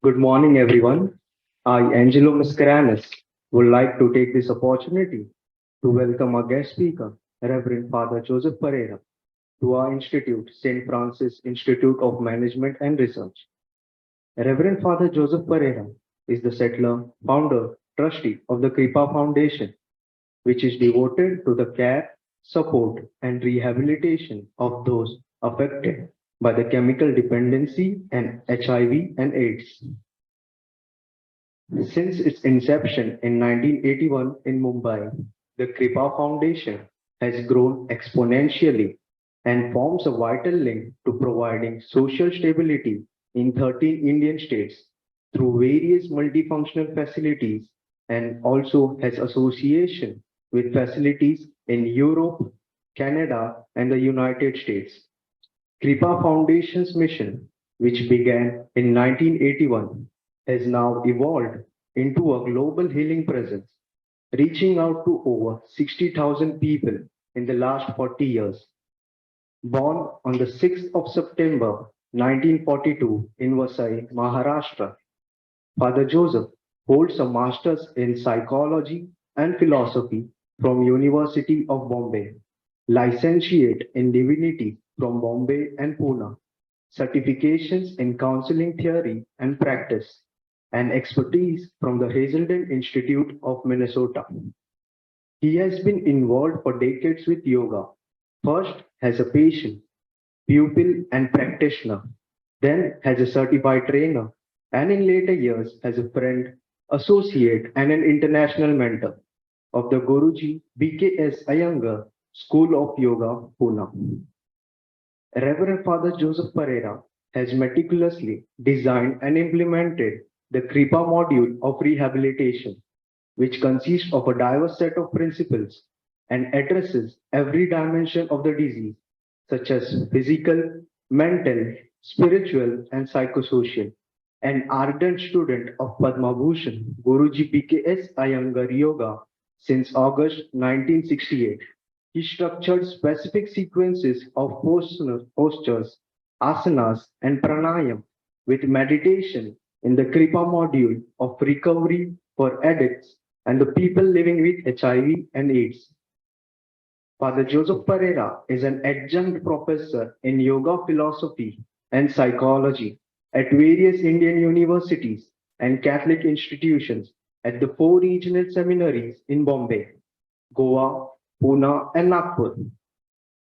Good morning, everyone. I, Angelo Mascarenas, would like to take this opportunity to welcome our guest speaker, Reverend Father Joseph Pereira, to our institute, St. Francis Institute of Management and Research. Reverend Father Joseph Pereira is the settler, founder, trustee of the Kripa Foundation, which is devoted to the care, support, and rehabilitation of those affected by the chemical dependency and HIV and AIDS. Since its inception in 1981 in Mumbai, the Kripa Foundation has grown exponentially and forms a vital link to providing social stability in 13 Indian states through various multifunctional facilities and also has association with facilities in Europe, Canada, and the United States. Kripa Foundation's mission, which began in 1981, has now evolved into a global healing presence, reaching out to over 60,000 people in the last 40 years. Born on the 6th of September 1942 in Vasai, Maharashtra, Father Joseph holds a master's in psychology and philosophy from University of Bombay, licentiate in divinity from Bombay and Pune, certifications in counseling theory and practice, and expertise from the Hazelden Institute of Minnesota. He has been involved for decades with yoga, first as a patient, pupil, and practitioner, then as a certified trainer, and in later years as a friend, associate, and an international mentor of the Guruji BKS Iyengar School of Yoga, Pune. Reverend Father Joseph Pereira has meticulously designed and implemented the Kripa module of rehabilitation, which consists of a diverse set of principles and addresses every dimension of the disease, such as physical, mental, spiritual, and psychosocial. An ardent student of Padma Bhushan, Guruji PKS Iyengar Yoga since August 1968. He structured specific sequences of postures, asanas, and pranayam with meditation in the Kripa module of recovery for addicts and the people living with HIV and AIDS. Father Joseph Pereira is an adjunct professor in yoga philosophy and psychology at various Indian universities and Catholic institutions at the four regional seminaries in Bombay, Goa, Pune, and Nagpur.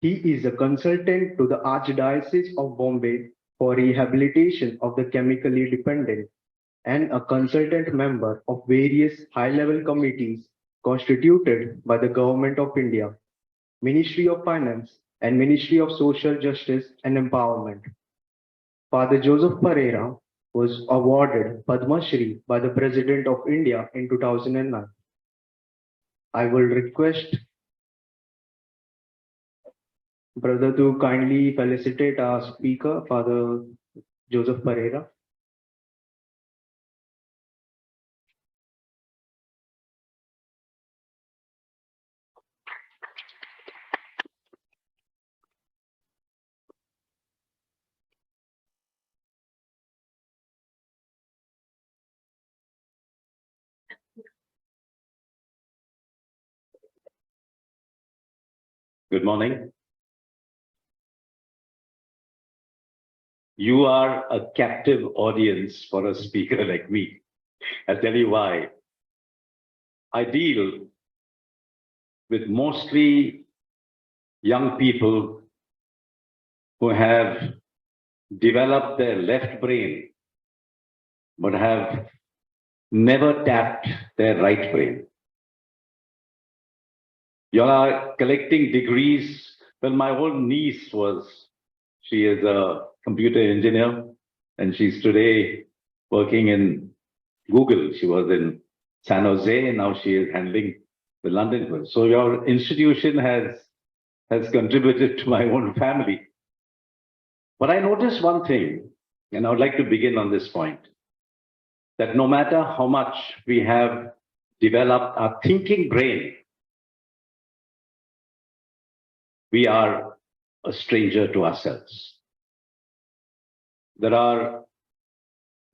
He is a consultant to the Archdiocese of Bombay for rehabilitation of the chemically dependent and a consultant member of various high-level committees constituted by the Government of India, Ministry of Finance, and Ministry of Social Justice and Empowerment. Father Joseph Pereira was awarded Padma Shri by the President of India in 2009. I will request Brother to kindly felicitate our speaker, Father Joseph Pereira. Good morning. You are a captive audience for a speaker like me. I'll tell you why. I deal with mostly young people who have developed their left brain, but have never tapped their right brain. You are collecting degrees. Well, my own niece she is a computer engineer, and she's today working in Google. She was in San Jose, and now she is handling the London one. So your institution has contributed to my own family. But I noticed one thing, and I would like to begin on this point, that no matter how much we have developed our thinking brain, we are a stranger to ourselves. There are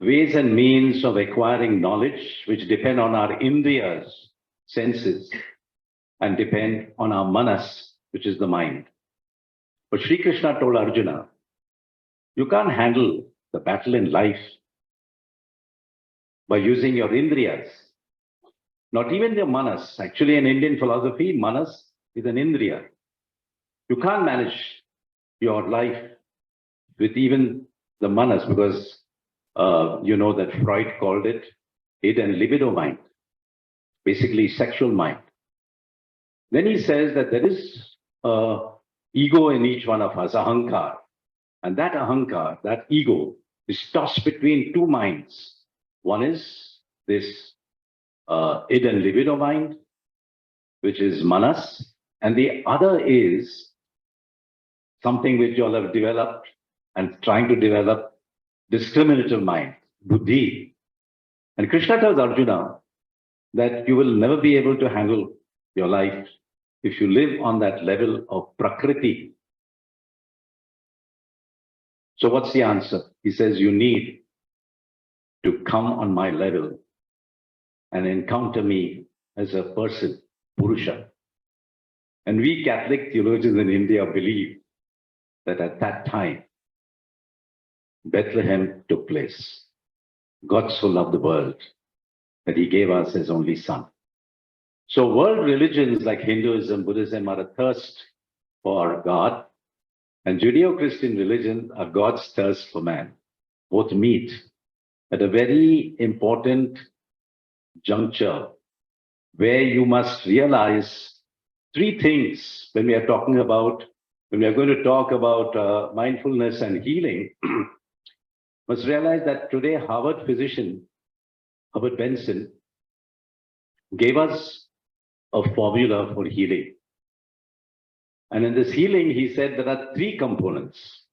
ways and means of acquiring knowledge which depend on our indriyas, senses, and depend on our manas, which is the mind. But Sri Krishna told Arjuna, you can't handle the battle in life by using your indriyas, not even your manas. Actually, in Indian philosophy, manas is an indriya. You can't manage your life with even the manas, because you know that Freud called it hidden libido mind, basically sexual mind. Then he says that there is ego in each one of us, ahankar. And that ahankar, that ego, is tossed between two minds. One is this hidden libido mind, which is manas, and the other is something which you all have developed and trying to develop, discriminative mind, buddhi. And Krishna tells Arjuna that you will never be able to handle your life if you live on that level of prakriti. So what's the answer? He says you need to come on my level and encounter me as a person, Purusha. And we Catholic theologians in India believe that at that time, Bethlehem took place. God so loved the world that he gave us his only son. So world religions like Hinduism, Buddhism are a thirst for God, and Judeo-Christian religion are God's thirst for man. Both meet at a very important juncture where you must realize three things when we are going to talk about mindfulness and healing. Must realize that today Harvard physician Herbert Benson gave us a formula for healing. And in this healing, he said there are three components.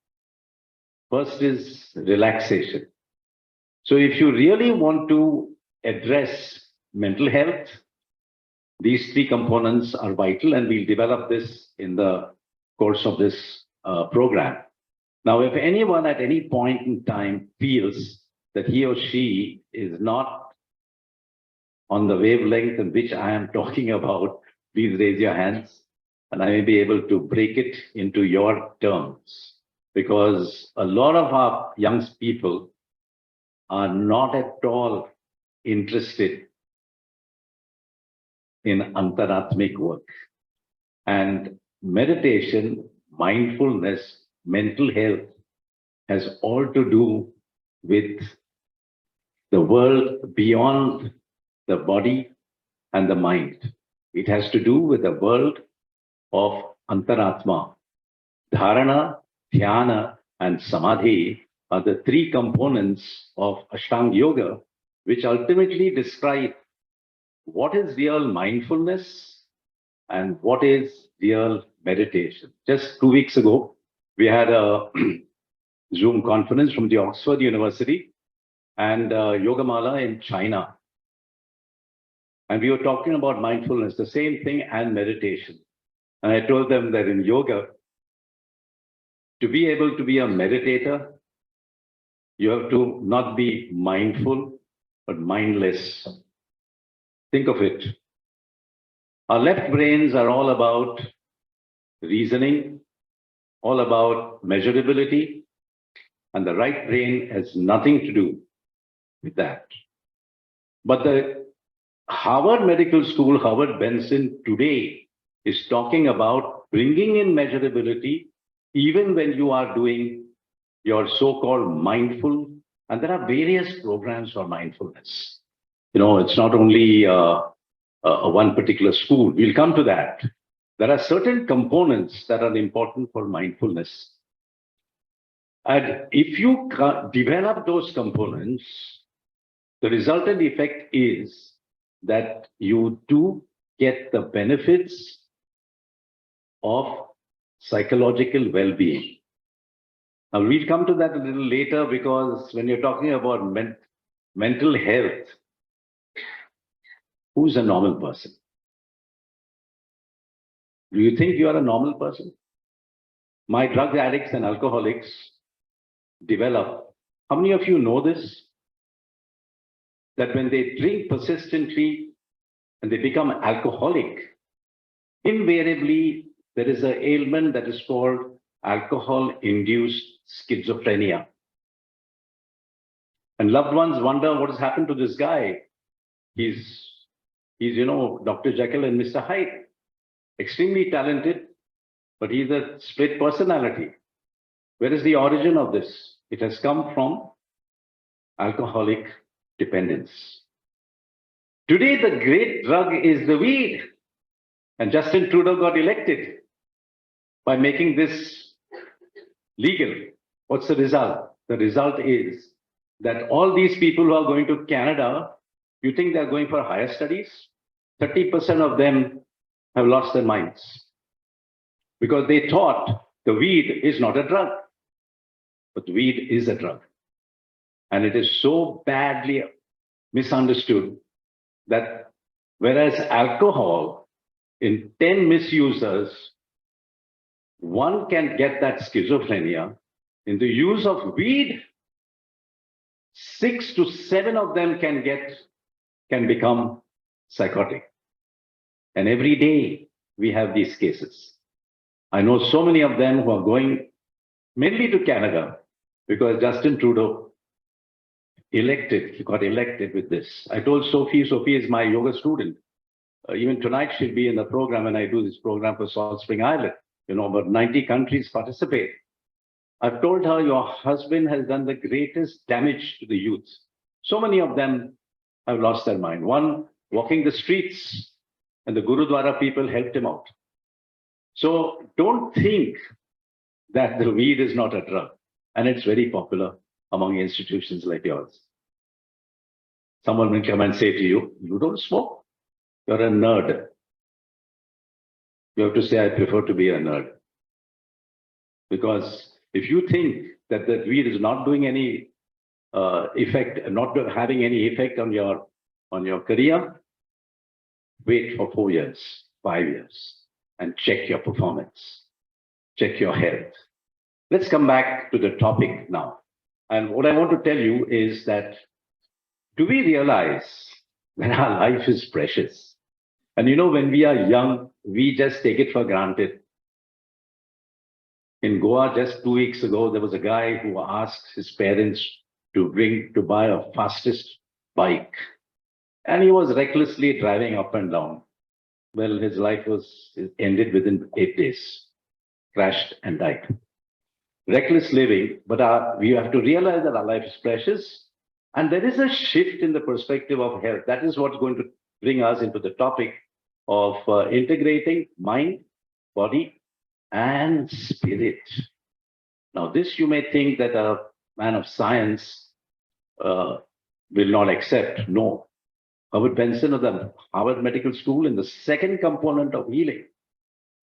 First is relaxation. So if you really want to address mental health, these three components are vital, and we'll develop this in the course of this program. Now, if anyone at any point in time feels that he or she is not on the wavelength in which I am talking about, please raise your hands, and I may be able to break it into your terms. Because a lot of our young people are not at all interested in antaratmic work. And meditation, mindfulness, mental health has all to do with the world beyond the body and the mind. It has to do with the world of antaratma. Dharana, dhyana, and samadhi are the three components of Ashtanga Yoga, which ultimately describe what is real mindfulness and what is real meditation. Just 2 weeks ago, we had a Zoom conference from the Oxford University and Yogamala in China. And we were talking about mindfulness, the same thing, and meditation. And I told them that in yoga, to be able to be a meditator, you have to not be mindful, but mindless. Think of it. Our left brains are all about reasoning, all about measurability, and the right brain has nothing to do with that. But the Harvard Medical School, Harvard Benson today is talking about bringing in measurability even when you are doing your so-called mindful, and there are various programs for mindfulness. You know, it's not only one particular school. We'll come to that. There are certain components that are important for mindfulness. And if you develop those components, the resultant effect is that you do get the benefits of psychological well-being. Now, we'll come to that a little later, because when you're talking about mental health, who's a normal person? Do you think you are a normal person? My drug addicts and alcoholics develop. How many of you know this? that when they drink persistently and they become alcoholic, invariably there is an ailment that is called alcohol-induced schizophrenia. And loved ones wonder what has happened to this guy. He's Dr. Jekyll and Mr. Hyde, extremely talented, but he's a split personality. Where is the origin of this? It has come from alcoholic dependence. Today, the great drug is the weed. And Justin Trudeau got elected by making this legal. What's the result? The result is that all these people who are going to Canada, you think they're going for higher studies? 30% of them have lost their minds because they thought the weed is not a drug, but weed is a drug. And it is so badly misunderstood that whereas alcohol, in 10 misusers, one can get that schizophrenia. In the use of weed, 6 to 7 of them can become psychotic. And every day we have these cases. I know so many of them who are going mainly to Canada because Justin Trudeau got elected with this. I told Sophie is my yoga student. Even tonight she'll be in the program, and I do this program for Salt Spring Island. About 90 countries participate. I've told her, your husband has done the greatest damage to the youth. So many of them have lost their mind. One, walking the streets, and the Gurudwara people helped him out. So don't think that the weed is not a drug, and it's very popular among institutions like yours. Someone will come and say to you, you don't smoke? You're a nerd. You have to say, I prefer to be a nerd. Because if you think that the weed is not doing any effect, not having any effect on your career, wait for 4 years, 5 years, and check your performance, check your health. Let's come back to the topic now. And what I want to tell you is that, do we realize that our life is precious? And when we are young, we just take it for granted. In Goa, just 2 weeks ago, there was a guy who asked his parents to buy a fastest bike. And he was recklessly driving up and down. Well, his life ended within 8 days, crashed and died. Reckless living, but we have to realize that our life is precious. And there is a shift in the perspective of health. That is what's going to bring us into the topic of integrating mind, body, and spirit. Now, this you may think that a man of science will not accept. No. Howard Benson of the Harvard Medical School, in the second component of healing,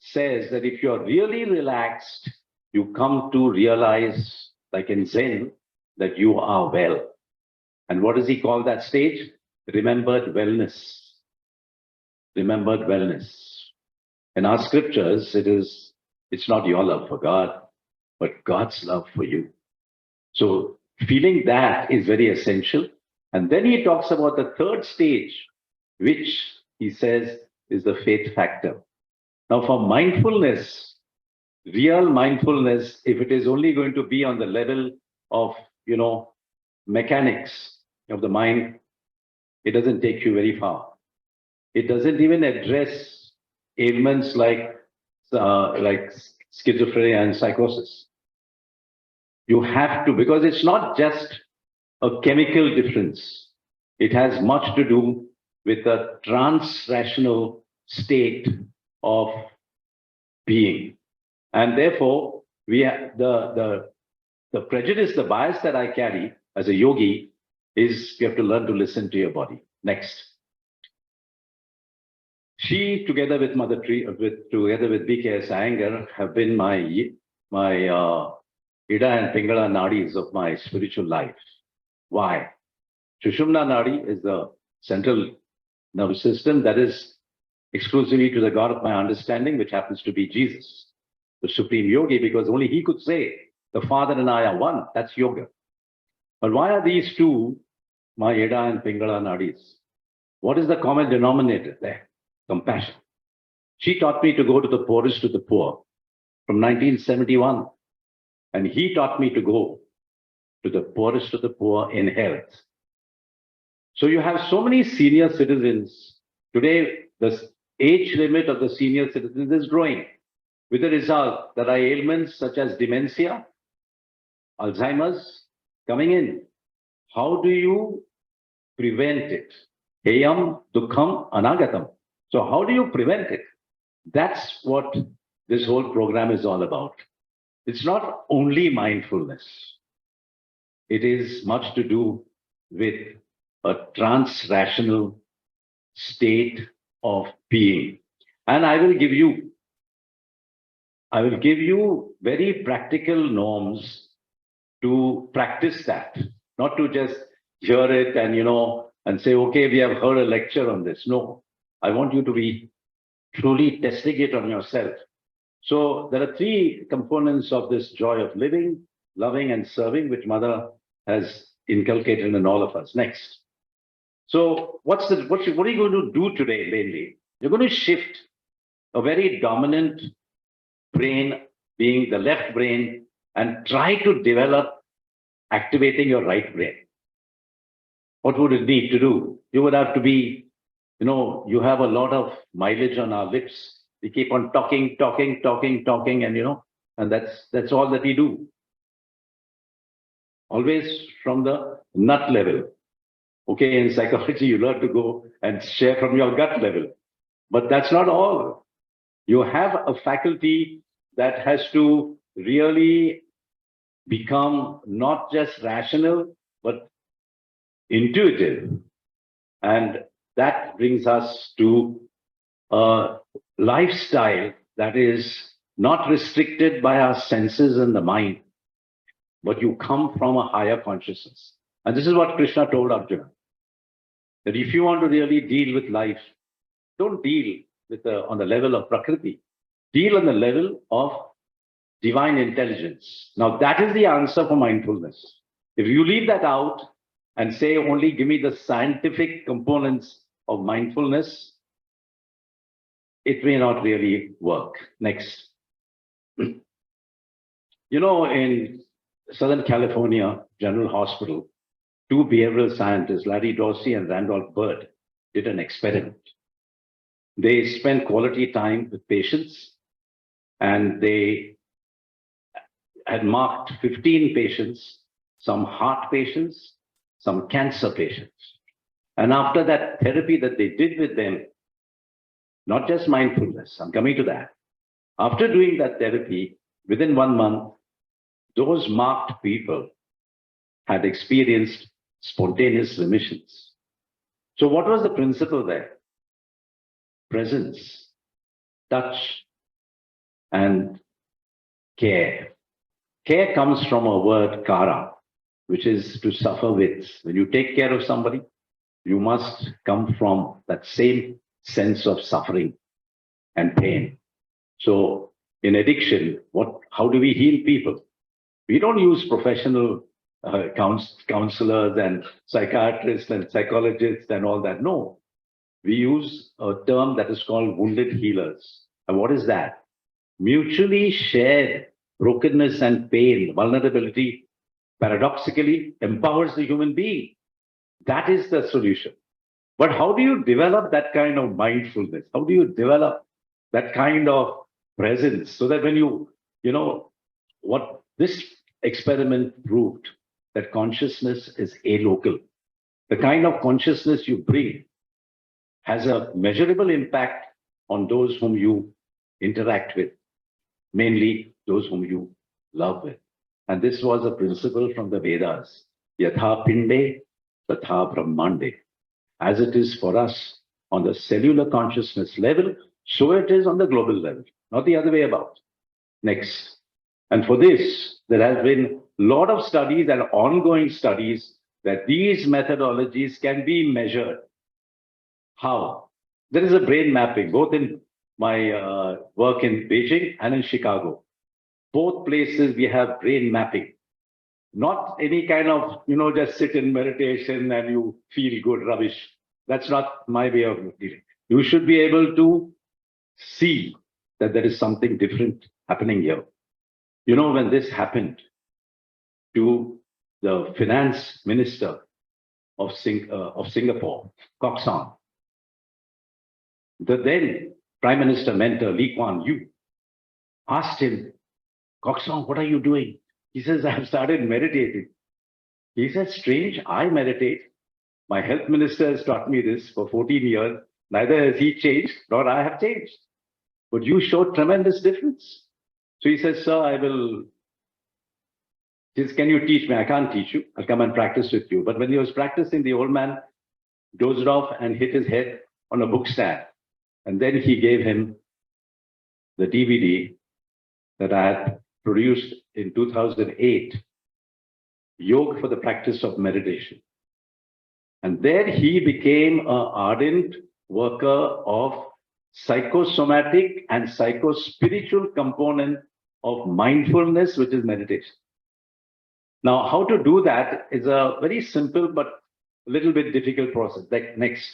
says that if you're really relaxed, you come to realize, like in Zen, that you are well. And what does he call that stage? Remembered wellness. Remembered wellness. In our scriptures, it's not your love for God, but God's love for you. So feeling that is very essential. And then he talks about the third stage, which he says is the faith factor. Now for mindfulness, real mindfulness, if it is only going to be on the level of, mechanics of the mind, it doesn't take you very far. It doesn't even address ailments like schizophrenia and psychosis. You have to, because it's not just a chemical difference. It has much to do with the trans-rational state of being. And therefore, we have the prejudice, the bias that I carry as a yogi is you have to learn to listen to your body. Next. She, together with together with B.K.S. Iyengar, have been my Ida and Pingala nadis of my spiritual life. Why? Sushumna nadi is the central nervous system that is exclusively to the God of my understanding, which happens to be Jesus, the supreme yogi, because only he could say, the Father and I are one. That's yoga. But why are these two my Eda and Pingala nadis. What is the common denominator there? Compassion. She taught me to go to the poorest to the poor from 1971. And he taught me to go to the poorest of the poor in health. So you have so many senior citizens. Today, the age limit of the senior citizens is growing, with the result that are ailments such as dementia, Alzheimer's coming in. How do you prevent it? Heyam dukkham anagatam. So how do you prevent it? That's what this whole program is all about. It's not only mindfulness. It is much to do with a trans-rational state of being. And I will give you very practical norms to practice that, not to just hear it and say, okay, we have heard a lecture on this. No, I want you to be truly testing it on yourself. So there are three components of this joy of living, loving, and serving, which Mother has inculcated in all of us. Next. So what are you going to do today, mainly? You're going to shift a very dominant brain, being the left brain, and try to develop activating your right brain. What would it need to do? You would have to be, you have a lot of mileage on our lips. We keep on talking, and that's all that we do. Always from the nut level. Okay, in psychology, you learn to go and share from your gut level. But that's not all. You have a faculty that has to really become not just rational, but intuitive. And that brings us to a lifestyle that is not restricted by our senses and the mind, but you come from a higher consciousness. And this is what Krishna told Arjuna, that if you want to really deal with life, don't deal with on the level of Prakriti, deal on the level of divine intelligence. Now that is the answer for mindfulness. If you leave that out and say only give me the scientific components of mindfulness, it may not really work. Next. In Southern California General Hospital, two behavioral scientists, Larry Dorsey and Randolph Bird, did an experiment. They spent quality time with patients, and they had marked 15 patients, some heart patients, some cancer patients. And after that therapy that they did with them, not just mindfulness, I'm coming to that. After doing that therapy, within 1 month, those marked people had experienced spontaneous remissions. So what was the principle there? Presence, touch, and care. Care comes from a word kara, which is to suffer with. When you take care of somebody, you must come from that same sense of suffering and pain. So in addiction, how do we heal people? We don't use professional counselors and psychiatrists and psychologists and all that. No, we use a term that is called wounded healers. And what is that? Mutually shared brokenness and pain, vulnerability, paradoxically empowers the human being. That is the solution. But how do you develop that kind of mindfulness? How do you develop that kind of presence so that when what this experiment proved, that consciousness is alocal. The kind of consciousness you bring has a measurable impact on those whom you interact with, mainly those whom you love with. And this was a principle from the Vedas, yatha pinde tatha brahmande. As it is for us on the cellular consciousness level, so it is on the global level, not the other way about. Next. And for this, there has been a lot of studies and ongoing studies that these methodologies can be measured. How? There is a brain mapping, both in my work in Beijing and in Chicago. Both places we have brain mapping. Not any kind of, just sit in meditation and you feel good rubbish. That's not my way of dealing. You should be able to see that there is something different happening here. When this happened to the finance minister of Singapore, Kok Song, the then Prime Minister mentor Lee Kuan Yew asked him, Kok Song, what are you doing? He says, I have started meditating. He said, strange, I meditate. My health minister has taught me this for 14 years. Neither has he changed, nor I have changed. But you showed tremendous difference. So he says, sir, can you teach me? I can't teach you. I'll come and practice with you. But when he was practicing, the old man dozed off and hit his head on a book stand. And then he gave him the DVD that I had produced in 2008, Yoga for the Practice of Meditation. And there he became an ardent worker of psychosomatic and psycho-spiritual component of mindfulness, which is meditation. Now, how to do that is a very simple but a little bit difficult process. Like next,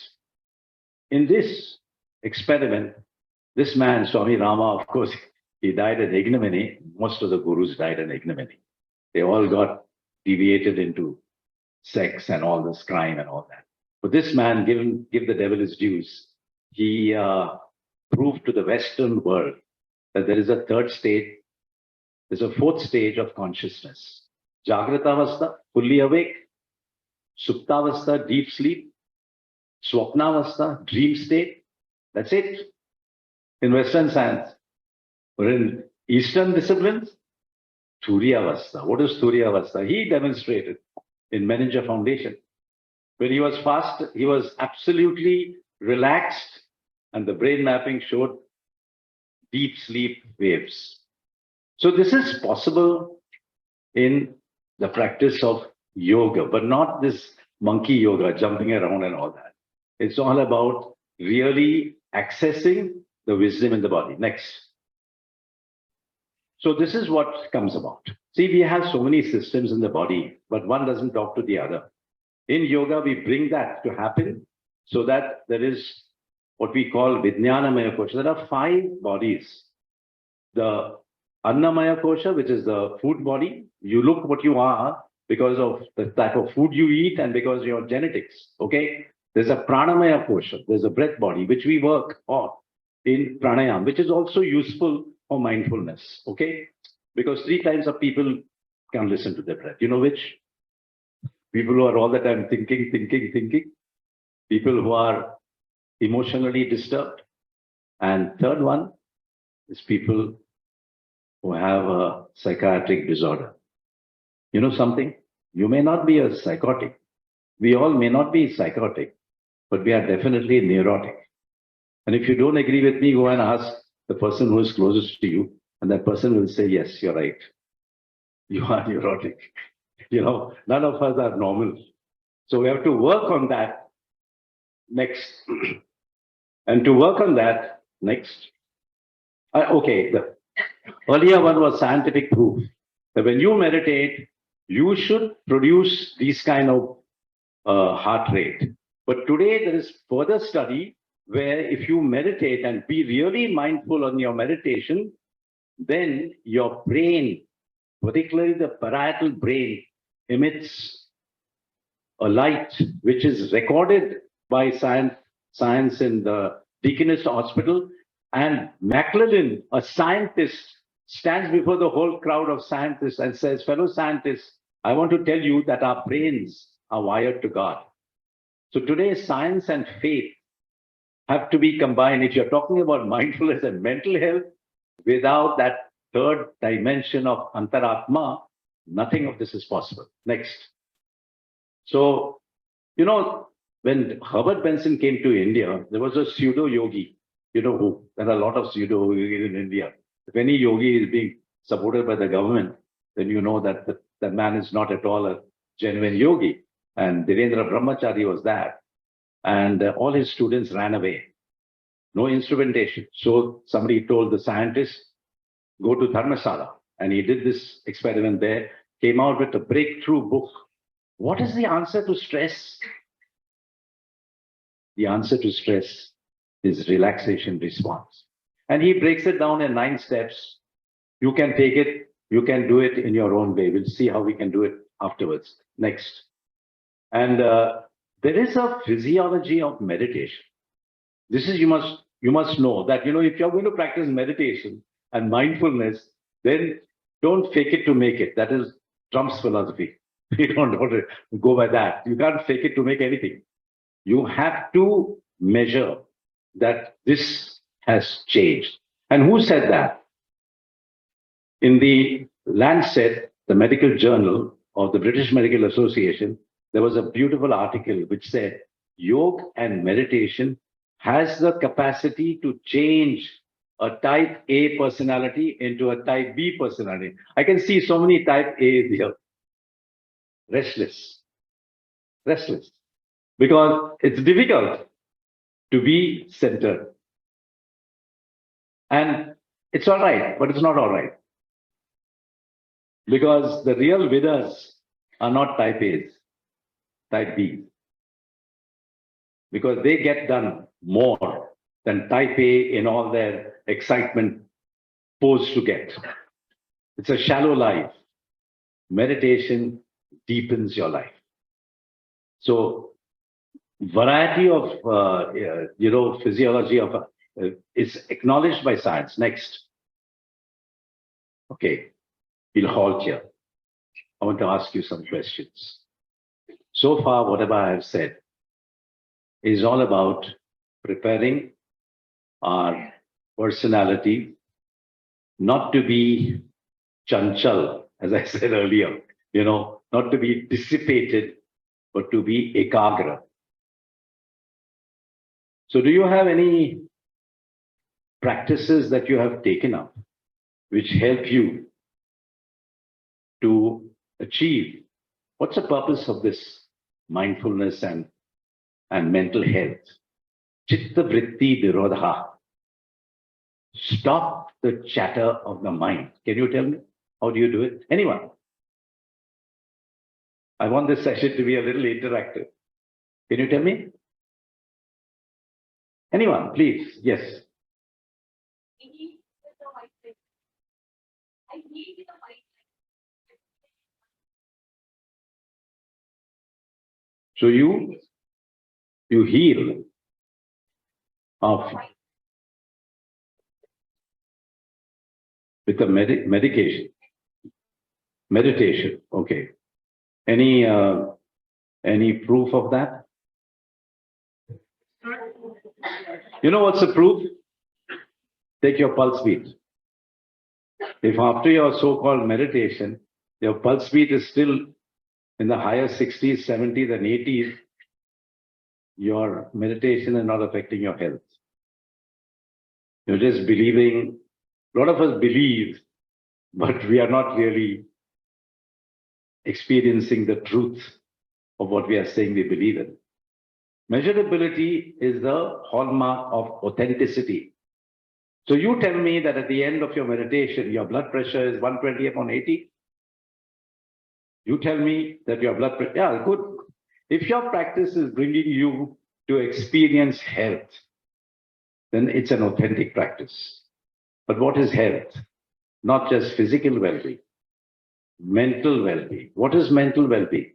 in this experiment, this man, Swami Rama, of course, he died in ignominy. Most of the gurus died in ignominy. They all got deviated into sex and all this crime and all that. But this man, give the devil his dues, he proved to the Western world that there is a third state, there's a fourth stage of consciousness. Jagratavastha, fully awake. Suptavastha, deep sleep. Swapnavastha, dream state. That's it. In Western science. But in Eastern disciplines, Turyavastha. What is Turyavastha? He demonstrated in Menninger Foundation. When he was fast, he was absolutely relaxed, and the brain mapping showed deep sleep waves. So this is possible in the practice of yoga, but not this monkey yoga, jumping around and all that. It's all about really accessing the wisdom in the body. Next. So this is what comes about. See, we have so many systems in the body, but one doesn't talk to the other. In yoga, we bring that to happen so that there is what we call Vijnanamaya Kosha. There are 5 bodies. The Annamaya Kosha, which is the food body. You look what you are because of the type of food you eat and because of your genetics. Okay. There's a Pranamaya Kosha. There's a breath body, which we work on in pranayam, which is also useful for mindfulness. Okay. Because 3 kinds of people can listen to their breath. You know which? People who are all the time thinking. People who are emotionally disturbed. And third one is people who have a psychiatric disorder. You know something? You may not be a psychotic. We all may not be psychotic, but we are definitely neurotic. And if you don't agree with me, go and ask the person who is closest to you, and that person will say, yes, you're right. You are neurotic. None of us are normal. So we have to work on that. Next. And to work on that, next. Okay, the earlier one was scientific proof that when you meditate, you should produce these kind of heart rate. But today there is further study where if you meditate and be really mindful on your meditation, then your brain, particularly the parietal brain, emits a light which is recorded by science in the Deaconess Hospital. And McLellan, a scientist, stands before the whole crowd of scientists and says, fellow scientists, I want to tell you that our brains are wired to God. So today, science and faith have to be combined. If you're talking about mindfulness and mental health, without that third dimension of Antaratma, nothing of this is possible. Next. So, when Herbert Benson came to India, there was a pseudo-yogi. You know who? There are a lot of pseudo-yogis in India. If any yogi is being supported by the government, then you know that the man is not at all a genuine yogi. And Dhirendra Brahmachari was that. And all his students ran away. No instrumentation. So somebody told the scientist, go to Dharmasala. And he did this experiment there. came out with a breakthrough book. What is the answer to stress? The answer to stress is relaxation response. And he breaks it down in 9 steps. You can take it, you can do it in your own way. We'll see how we can do it afterwards. Next. And there is a physiology of meditation. This is, you must know that, if you're going to practice meditation and mindfulness, then don't fake it to make it. That is Trump's philosophy. You don't want to go by that. You can't fake it to make anything. You have to measure that this has changed. And who said that? In the Lancet, the medical journal of the British Medical Association, there was a beautiful article which said, yoga and meditation has the capacity to change a type A personality into a type B personality. I can see so many type A's here. Restless. Because it's difficult to be centered. And it's all right, but it's not all right. Because the real winners are not type A's, type B's. Because they get done more than type A in all their excitement posed to get. It's a shallow life. Meditation deepens your life. So variety of, physiology of is acknowledged by science. Next. Okay, we'll halt here. I want to ask you some questions. So far, whatever I have said is all about preparing our personality not to be chanchal, as I said earlier, not to be dissipated, but to be ekagra. So do you have any practices that you have taken up which help you to achieve? What's the purpose of this mindfulness and mental health? Chitta vritti virodha. Stop the chatter of the mind. Can you tell me? How do you do it? Anyone? I want this session to be a little interactive. Can you tell me? Anyone, please. Yes. So you heal of with the meditation. Meditation. Okay. Any proof of that? You know what's the proof? Take your pulse beat. If after your so-called meditation, your pulse beat is still in the higher 60s, 70s, and 80s, your meditation is not affecting your health. You're just believing. A lot of us believe, but we are not really experiencing the truth of what we are saying we believe in. Measurability is the hallmark of authenticity. So you tell me that at the end of your meditation, your blood pressure is 120 upon 80. You tell me that your blood pressure, yeah, good. If your practice is bringing you to experience health, then it's an authentic practice. But what is health? Not just physical well-being, mental well-being. What is mental well-being?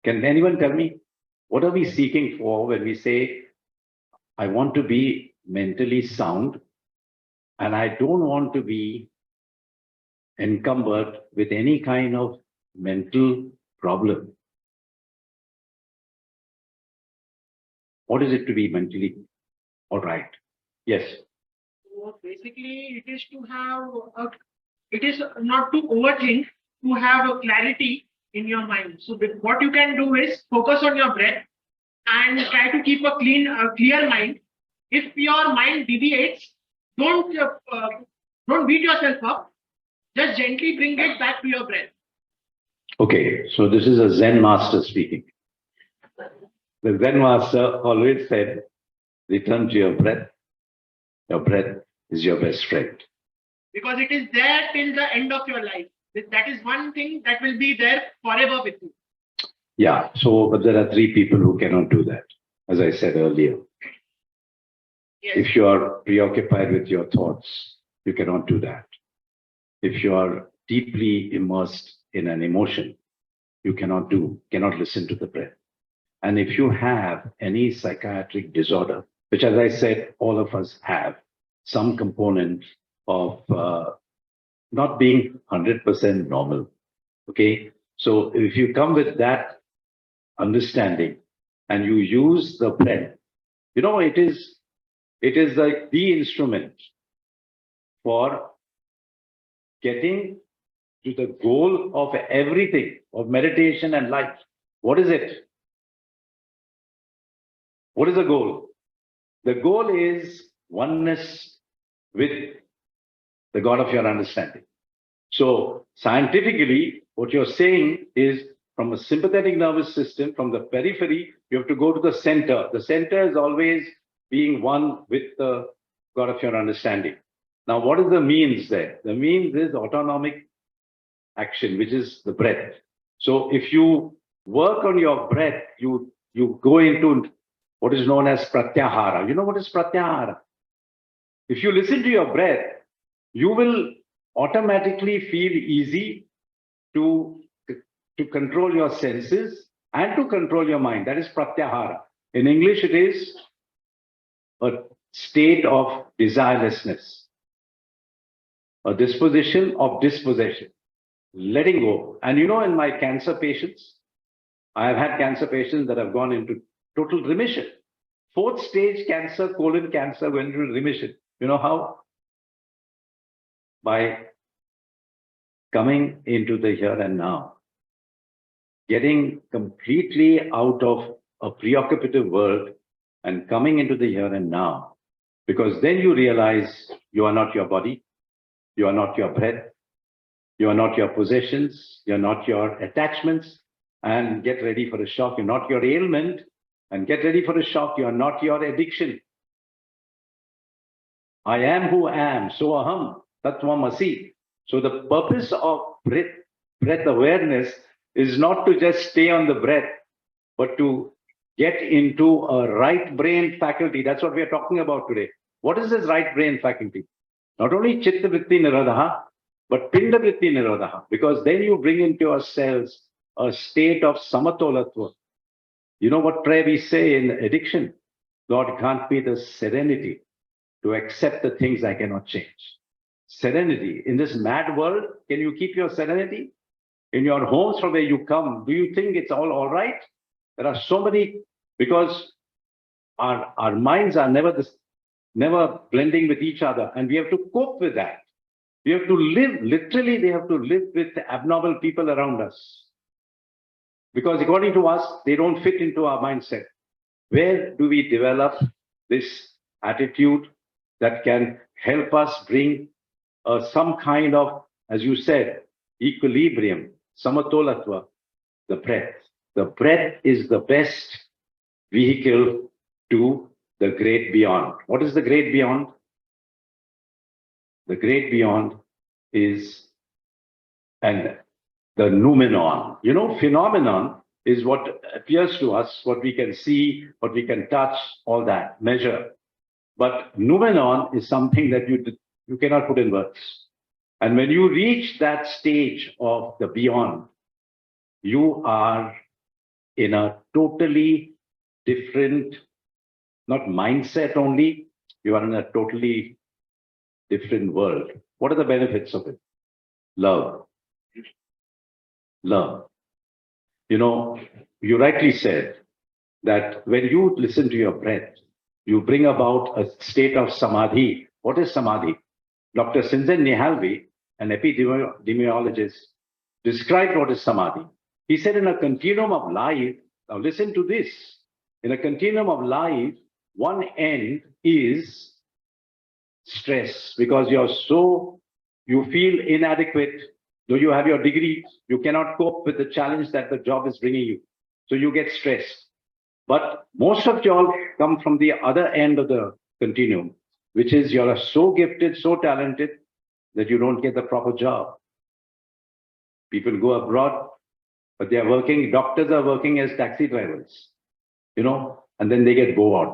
Can anyone tell me? What are we seeking for when we say, I want to be mentally sound and I don't want to be encumbered with any kind of mental problem? What is it to be mentally all right? Yes. So basically, it is to have it is not to overthink, to have a clarity in your mind. So what you can do is focus on your breath and try to keep a clear mind. If your mind deviates, don't beat yourself up. Just gently bring it back to your breath. Okay, so this is a Zen master speaking. The Zen master always said, return to your breath. Your breath is your best friend. Because it is there till the end of your life. That is one thing that will be there forever with you. Yeah. So, but there are three people who cannot do that, as I said earlier. Yes. If you are preoccupied with your thoughts, you cannot do that. If you are deeply immersed in an emotion, you cannot listen to the breath. And if you have any psychiatric disorder, which, as I said, all of us have some component of not being 100% normal. Okay. So if you come with that understanding and you use the breath, you know, it is like the instrument for getting to the goal of everything, of meditation and life. What is it? What is the goal? The goal is oneness with the God of your understanding. So scientifically, what you're saying is from a sympathetic nervous system, from the periphery, you have to go to the center. The center is always being one with the God of your understanding. Now, what is the means there? The means is autonomic action, which is the breath. So if you work on your breath, you go into what is known as pratyahara. You know what is pratyahara? If you listen to your breath, you will automatically feel easy to control your senses and to control your mind. That is pratyahara. In English, it is a state of desirelessness, a disposition of dispossession, letting go. And you know, in my cancer patients, I have had cancer patients that have gone into total remission. 4th stage cancer, colon cancer, went into remission. You know how? By coming into the here and now, getting completely out of a preoccupative world and coming into the here and now. Because then you realize you are not your body, you are not your breath, you are not your possessions, you're not your attachments, and get ready for a shock. You're not your ailment, and get ready for a shock. You are not your addiction. I am who I am, so aham, tattvamasi. So the purpose of breath awareness is not to just stay on the breath, but to get into a right brain faculty. That's what we are talking about today. What is this right brain faculty? Not only chitta vritti nirodha, but pinda vritti nirodha, because then you bring into your cells a state of samatolatva. You know what prayer we say in addiction? Lord, grant me the serenity to accept the things I cannot change. Serenity. In this mad world, can you keep your serenity? In your homes from where you come, do you think it's all right? There are so many, because our minds are never blending with each other, and we have to cope with that. We have to live, literally, we have to live with the abnormal people around us. Because according to us, they don't fit into our mindset. Where do we develop this attitude that can help us bring some kind of, as you said, equilibrium, samatolatva, the breath. The breath is the best vehicle to the great beyond. What is the great beyond? The great beyond is, and the noumenon. You know, phenomenon is what appears to us, what we can see, what we can touch, all that, measure. But noumenon is something that you cannot put in words. And when you reach that stage of the beyond, you are in a totally different, not mindset only, you are in a totally different world. What are the benefits of it? Love. Love. You know, you rightly said that when you listen to your breath, you bring about a state of samadhi. What is samadhi? Dr. Sinzen Nihalvi, an epidemiologist, described what is samadhi. He said in a continuum of life, now listen to this, in a continuum of life, one end is stress, because you feel inadequate. Though you have your degree, you cannot cope with the challenge that the job is bringing you. So you get stressed. But most of y'all come from the other end of the continuum, which is you're so gifted, so talented that you don't get the proper job. People go abroad, but they are working, doctors are working as taxi drivers, and then they get bored.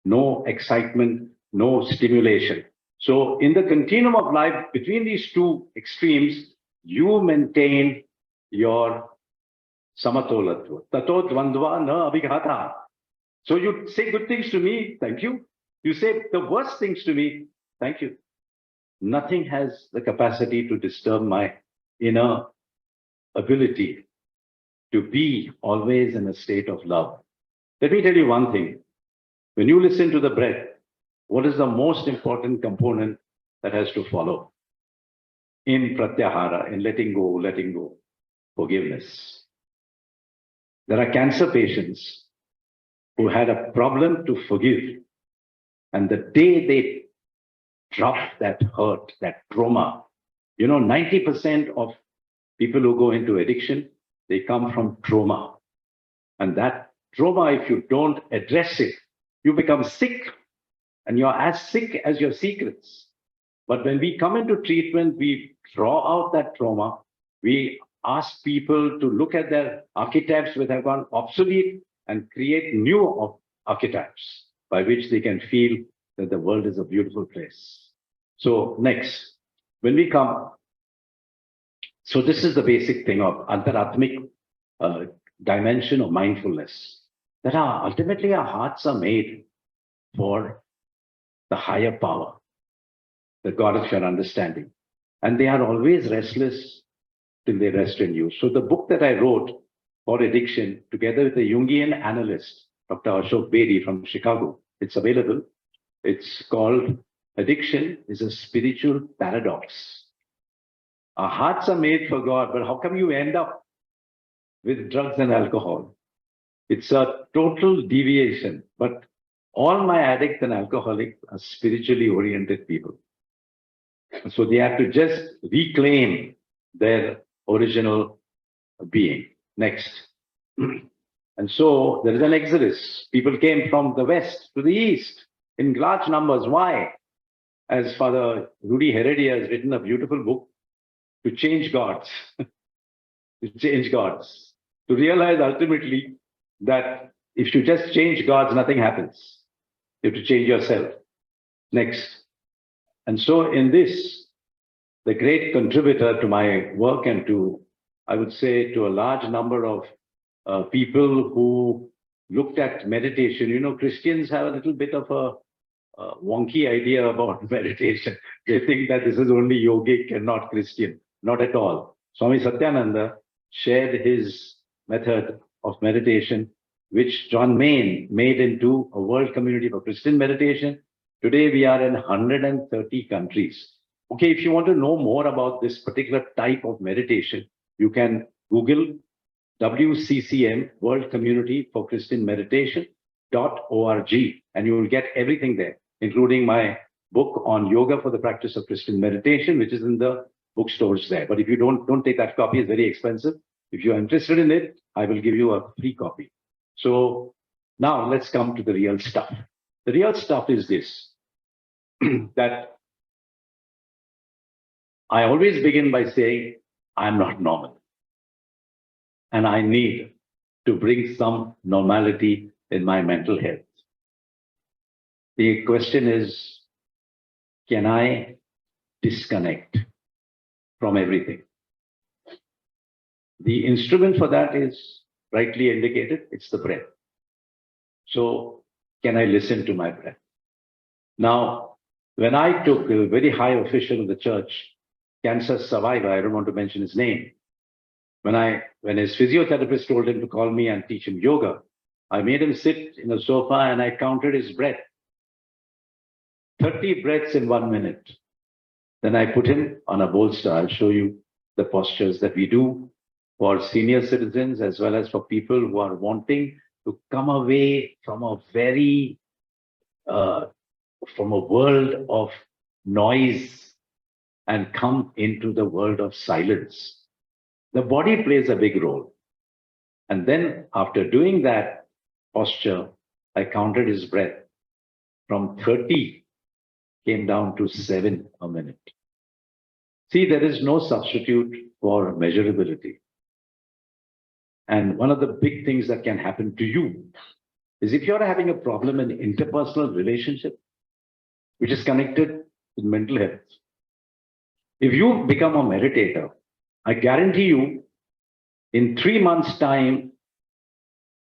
No excitement, no stimulation. So in the continuum of life, between these two extremes, you maintain your samatolatva. Tato dvandva na abhighata. So you say good things to me, thank you. You say the worst things to me, thank you. Nothing has the capacity to disturb my inner ability to be always in a state of love. Let me tell you one thing. When you listen to the breath, what is the most important component that has to follow? In pratyahara, in letting go, forgiveness. There are cancer patients who had a problem to forgive. And the day they drop that hurt, that trauma, 90% of people who go into addiction, they come from trauma. And that trauma, if you don't address it, you become sick, and you're as sick as your secrets. But when we come into treatment, we draw out that trauma. We ask people to look at their archetypes which have gone obsolete and create new archetypes by which they can feel that the world is a beautiful place. So next, when we come, so this is the basic thing of antaratmic dimension of mindfulness, that ultimately our hearts are made for the higher power, the God of your understanding. And they are always restless till they rest in you. So the book that I wrote for addiction, together with a Jungian analyst, Dr. Ashok Bedi from Chicago, it's available. It's called Addiction is a Spiritual Paradox. Our hearts are made for God, but how come you end up with drugs and alcohol? It's a total deviation, but all my addicts and alcoholics are spiritually oriented people. So they have to just reclaim their original being. Next. And so there is an exodus. People came from the west to the east in large numbers. Why? As Father Rudy Heredia has written a beautiful book, to change gods, to change gods, to realize ultimately that if you just change gods, nothing happens. You have to change yourself. Next. And so in this, the great contributor to my work and to, I would say, to a large number of people who looked at meditation, Christians have a little bit of a wonky idea about meditation. They think that this is only yogic and not Christian. Not at all. Swami Satyananda shared his method of meditation, which John Main made into a world community for Christian meditation. Today we are in 130 countries. Okay, if you want to know more about this particular type of meditation, you can Google WCCM, World Community for Christian Meditation.org, and you will get everything there, including my book on yoga for the practice of Christian meditation, which is in the bookstores there. But if you don't take that copy, it's very expensive. If you're interested in it, I will give you a free copy. So now let's come to the real stuff. The real stuff is this, that I always begin by saying, I'm not normal. And I need to bring some normality in my mental health. The question is, can I disconnect from everything? The instrument for that is rightly indicated, it's the breath. So can I listen to my breath? Now, when I took a very high official of the church, cancer survivor, I don't want to mention his name, when his physiotherapist told him to call me and teach him yoga, I made him sit in a sofa and I counted his breath. 30 breaths in 1 minute. Then I put him on a bolster. I'll show you the postures that we do for senior citizens as well as for people who are wanting to come away from a very, from a world of noise and come into the world of silence. The body plays a big role. And then after doing that posture, I counted his breath. From 30, came down to 7 a minute. See, there is no substitute for measurability. And one of the big things that can happen to you is if you're having a problem in interpersonal relationship, which is connected with mental health. If you become a meditator, I guarantee you, in 3 months' time,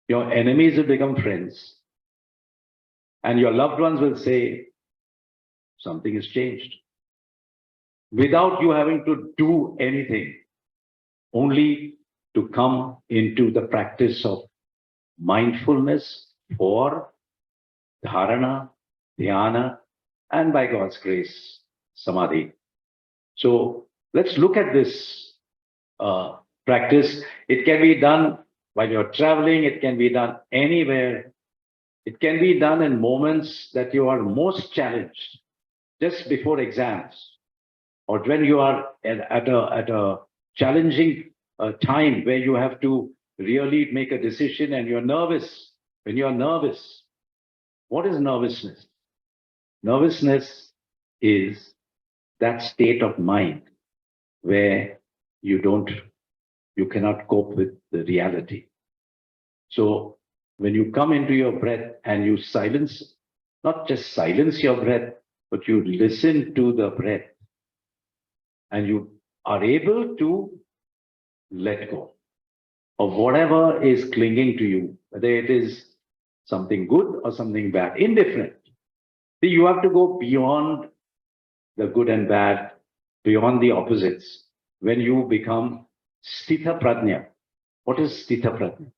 your enemies will become friends. And your loved ones will say, something has changed. Without you having to do anything, only to come into the practice of mindfulness for dharana, dhyana, and by God's grace, samadhi. So let's look at this practice. It can be done while you're traveling. It can be done anywhere. It can be done in moments that you are most challenged, just before exams, or when you are at a challenging time where you have to really make a decision and you're nervous. When you're nervous, what is nervousness? Nervousness is that state of mind where you cannot cope with the reality. So when you come into your breath and you silence, not just silence your breath, but you listen to the breath and you are able to let go of whatever is clinging to you, whether it is something good or something bad, indifferent. See, you have to go beyond the good and bad, beyond the opposites, when you become sthita prajna. What is sthita prajna?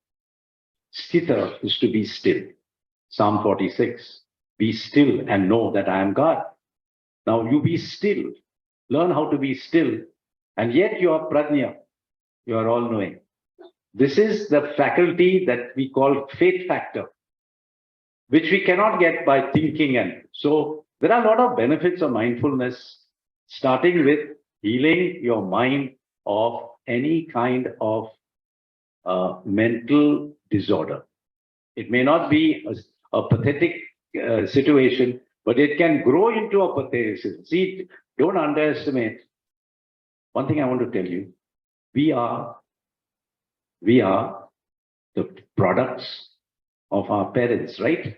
Sthita is to be still. Psalm 46, be still and know that I am God. Now you be still, learn how to be still, and yet you are prajna, you are all-knowing. This is the faculty that we call faith factor, which we cannot get by thinking. And so there are a lot of benefits of mindfulness, starting with healing your mind of any kind of mental disorder. It may not be a pathetic situation, but it can grow into a pathetic situation. See, don't underestimate. One thing I want to tell you, we are the products of our parents, right?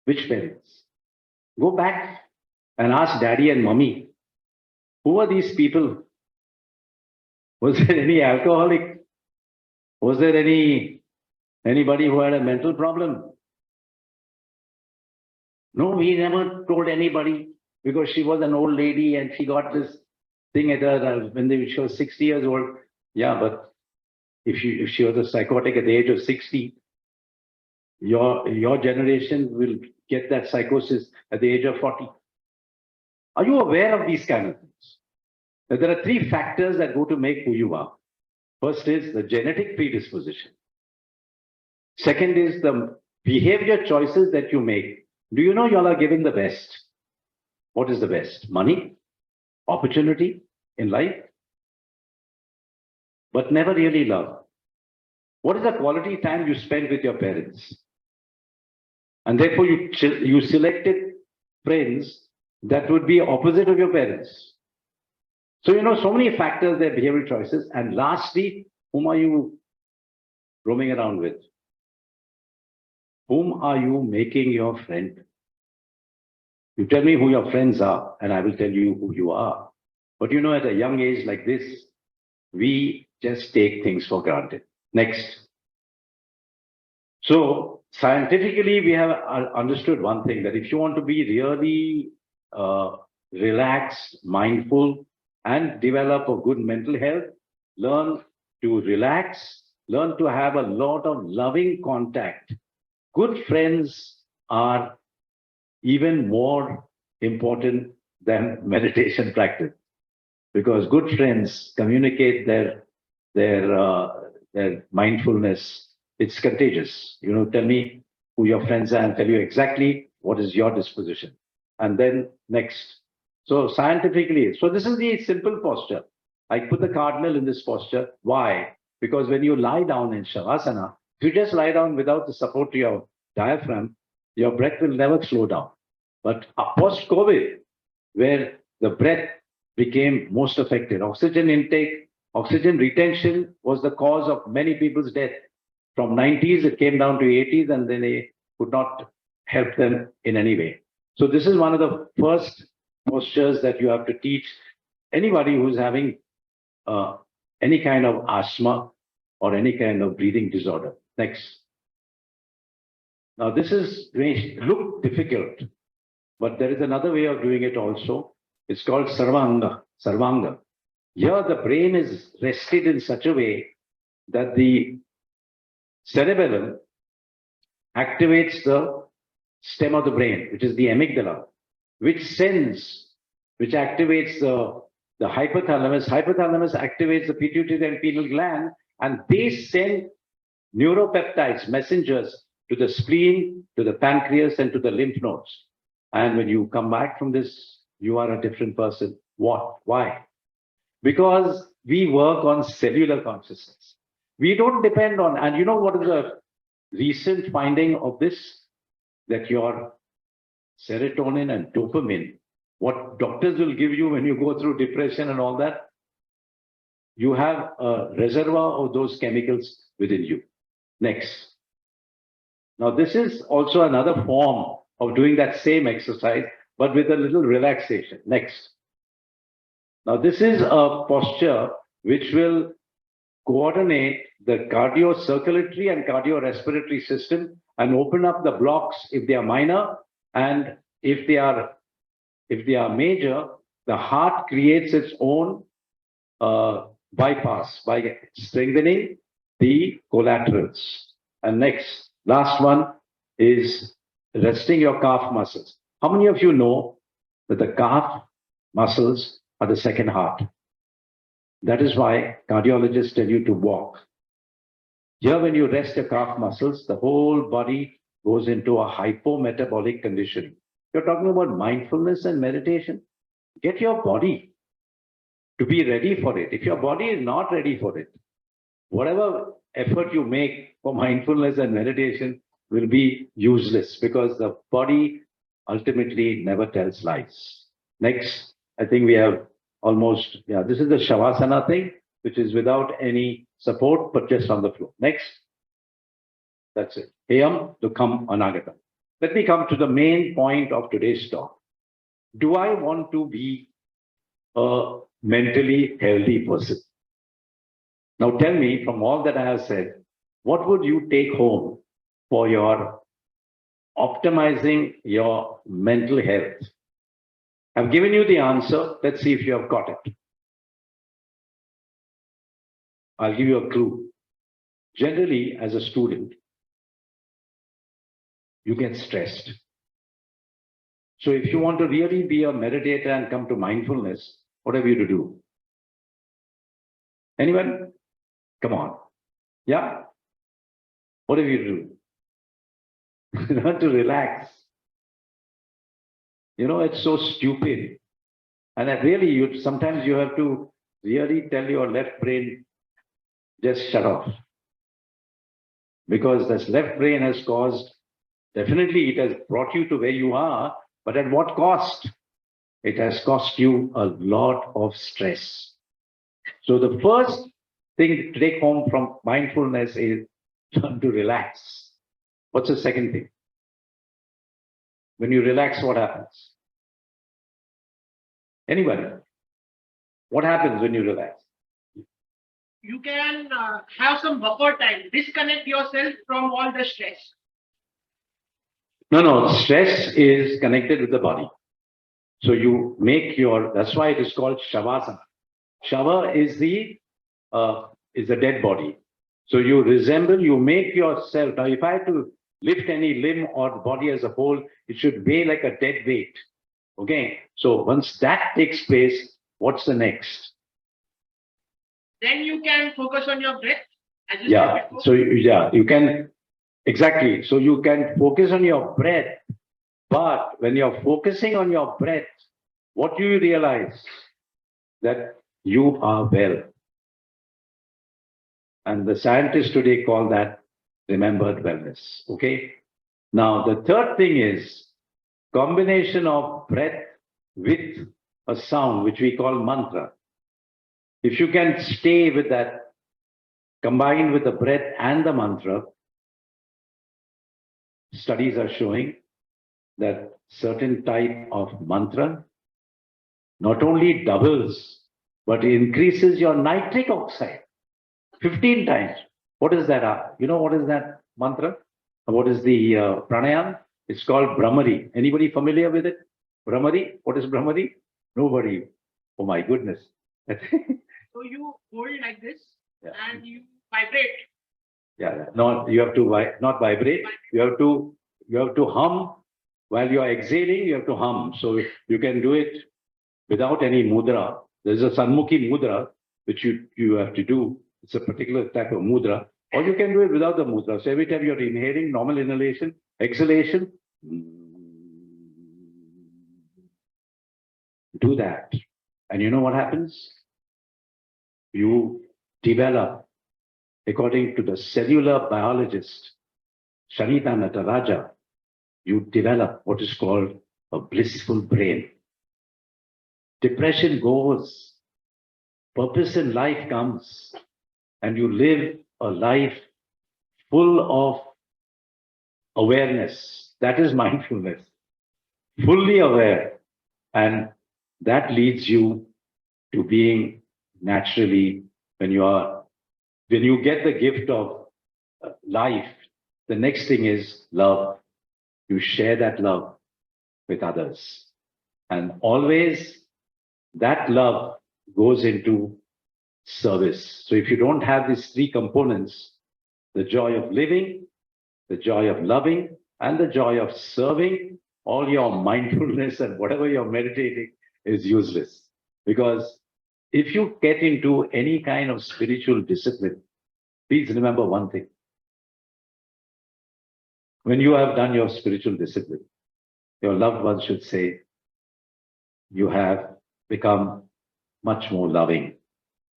Which parents? Go back and ask daddy and mummy, who are these people? Was there any alcoholic? Was there anybody who had a mental problem? No, we never told anybody, because she was an old lady and she got this thing at her when she was 60 years old. Yeah, but if she was a psychotic at the age of 60, your generation will get that psychosis at the age of 40. Are you aware of these kind of things? Now, there are 3 factors that go to make who you are. First is the genetic predisposition. Second is the behavior choices that you make. Do you know you all are given the best? What is the best? Money, opportunity in life, but never really love. What is the quality time you spend with your parents? And therefore you selected friends that would be opposite of your parents. So so many factors, their behavioral choices. And lastly, whom are you roaming around with? Whom are you making your friend? You tell me who your friends are, and I will tell you who you are. But at a young age like this, we just take things for granted. Next. So scientifically, we have understood one thing, that if you want to be really relaxed, mindful, and develop a good mental health, learn to relax, learn to have a lot of loving contact. Good friends are even more important than meditation practice, because good friends communicate their mindfulness. It's contagious. Tell me who your friends are and tell you exactly what is your disposition. And then next. So scientifically, so this is the simple posture. I put the cardinal in this posture. Why? Because when you lie down in Shavasana, if you just lie down without the support to your diaphragm, your breath will never slow down. But post-COVID, where the breath became most affected, oxygen intake Oxygen retention was the cause of many people's death. From 90s, it came down to 80s, and then they could not help them in any way. So this is one of the first postures that you have to teach anybody who's having any kind of asthma or any kind of breathing disorder. Next. Now this may look difficult, but there is another way of doing it also. It's called Sarvanga. Sarvanga. Here the brain is rested in such a way that the cerebellum activates the stem of the brain, which is the amygdala, which activates the hypothalamus. Hypothalamus activates the pituitary and pineal gland, and they send neuropeptides, messengers, to the spleen, to the pancreas, and to the lymph nodes. And when you come back from this, you are a different person. What? Why? Because we work on cellular consciousness. We don't depend on, and you know what is a recent finding of this? That your serotonin and dopamine, what doctors will give you when you go through depression and all that, you have a reservoir of those chemicals within you. Next. Now, this is also another form of doing that same exercise, but with a little relaxation. Next. Now, this is a posture which will coordinate the cardiocirculatory and cardiorespiratory system and open up the blocks if they are minor, and if they are major, the heart creates its own bypass by strengthening the collaterals. And next, last one is resting your calf muscles. How many of you know that the calf muscles are the second heart? That is why cardiologists tell you to walk. Here, when you rest your calf muscles, the whole body goes into a hypometabolic condition. You're talking about mindfulness and meditation. Get your body to be ready for it. If your body is not ready for it, whatever effort you make for mindfulness and meditation will be useless, because the body ultimately never tells lies. Next, I think we have almost, this is the Shavasana thing, which is without any support, but just on the floor. Next. That's it. Heyam Dukham Anagatam. Let me come to the main point of today's talk. Do I want to be a mentally healthy person? Now tell me, from all that I have said, what would you take home for your optimizing your mental health? I've given you the answer. Let's see if you have got it. I'll give you a clue. Generally, as a student, you get stressed. So if you want to really be a meditator and come to mindfulness, what have you to do? Anyone? Come on. Yeah? What have you to do? Learn to relax. You know, it's so stupid. And that really, sometimes you have to really tell your left brain, just shut off. Because this left brain has caused, definitely it has brought you to where you are, but at what cost? It has cost you a lot of stress. So the first thing to take home from mindfulness is learn to relax. What's the second thing? When you relax, what happens? Anybody? What happens when you relax? You can have some buffer time, disconnect yourself from all the stress. No, stress is connected with the body. So you make that's why it is called Shavasana. Shava is the dead body. So you make yourself, now if I had to lift any limb or the body as a whole, it should weigh like a dead weight. Okay, so once that takes place, what's the next? Then you can focus on your breath. You can, exactly. So you can focus on your breath, but when you're focusing on your breath, what do you realize? That you are well. And the scientists today call that remembered wellness. Okay. Now, the third thing is combination of breath with a sound, which we call mantra. If you can stay with that, combined with the breath and the mantra, studies are showing that certain type of mantra not only doubles, but increases your nitric oxide 15 times. What is that? You know what is that mantra? What is the pranayam? It's called Brahmari. Anybody familiar with it? Brahmari? What is Brahmari? Nobody. Oh my goodness. So you hold like this and you vibrate. Yeah. No, you have to not vibrate. You have to hum. While you are exhaling, you have to hum. So you can do it without any mudra. There's a Sanmukhi mudra, which you have to do. It's a particular type of mudra. Or you can do it without the mudra. So every time you're inhaling, normal inhalation, exhalation, do that. And you know what happens? You develop, according to the cellular biologist, Shanita Nataraja, you develop what is called a blissful brain. Depression goes, purpose in life comes, and you live a life full of awareness. That is mindfulness. Fully aware. And that leads you to being naturally, when you get the gift of life, the next thing is love. You share that love with others. And always that love goes into service. So if you don't have these three components, the joy of living, the joy of loving, and the joy of serving, all your mindfulness and whatever you're meditating is useless. Because if you get into any kind of spiritual discipline, please remember one thing. When you have done your spiritual discipline, your loved ones should say, you have become much more loving,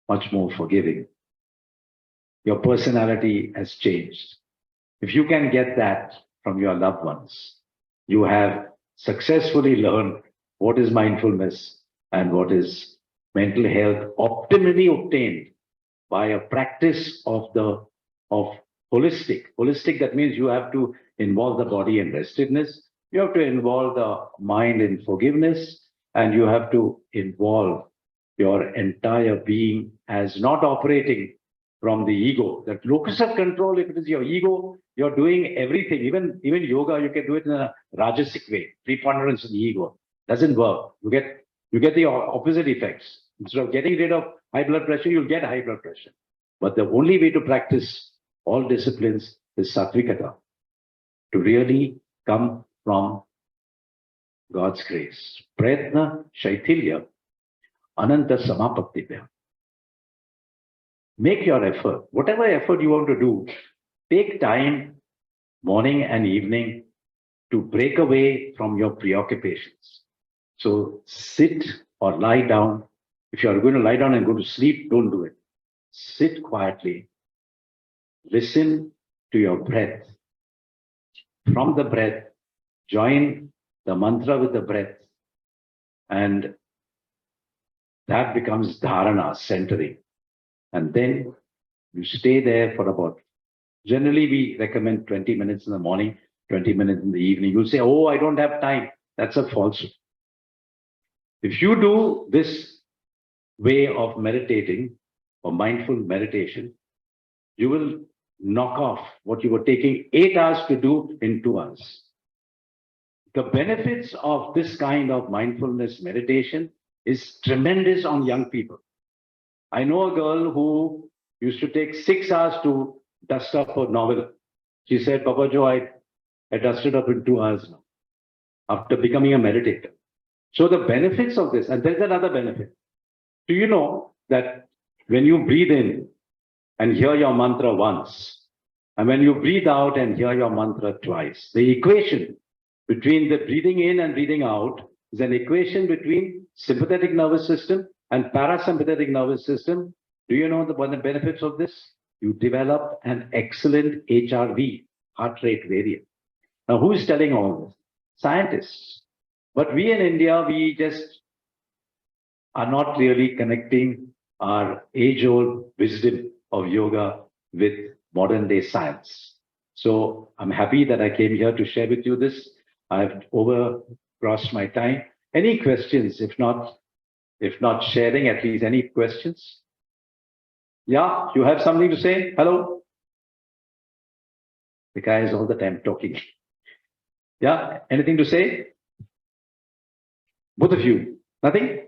much more forgiving. Your personality has changed. If you can get that from your loved ones, you have successfully learned what is mindfulness and what is mental health optimally obtained by a practice of holistic. Holistic, that means you have to involve the body in restedness, you have to involve the mind in forgiveness, and you have to involve your entire being as not operating from the ego. That locus of control, if it is your ego, you're doing everything. Even yoga, you can do it in a rajasic way. Preponderance of the ego doesn't work. You get the opposite effects. Instead of getting rid of high blood pressure, you'll get high blood pressure. But the only way to practice all disciplines is sattvikata, to really come from God's grace. Prayatna Shaitilya Ananta Samapatibhya. Make your effort. Whatever effort you want to do, take time, morning and evening, to break away from your preoccupations. So sit or lie down. If you are going to lie down and go to sleep, don't do it. Sit quietly. Listen to your breath. From the breath, join the mantra with the breath, and that becomes dharana, centering. And then you stay there for about, generally we recommend 20 minutes in the morning, 20 minutes in the evening. You'll say, oh, I don't have time. That's a falsehood. If you do this way of meditating or mindful meditation, you will knock off what you were taking 8 hours to do in 2 hours. The benefits of this kind of mindfulness meditation is tremendous on young people. I know a girl who used to take 6 hours to dust up a novel. She said, Papa Joe, I dusted up in 2 hours now, after becoming a meditator. So the benefits of this, and there's another benefit. Do you know that when you breathe in and hear your mantra once, and when you breathe out and hear your mantra twice, the equation between the breathing in and breathing out is an equation between sympathetic nervous system and parasympathetic nervous system. Do you know the benefits of this? You develop an excellent HRV, heart rate variant. Now, who is telling all this? Scientists. But we in India, we just are not really connecting our age-old wisdom of yoga with modern-day science. So I'm happy that I came here to share with you this. I've overcrossed my time. Any questions? If not sharing, at least any questions? Yeah, you have something to say? Hello? The guy is all the time talking. Yeah, anything to say? Both of you? Nothing?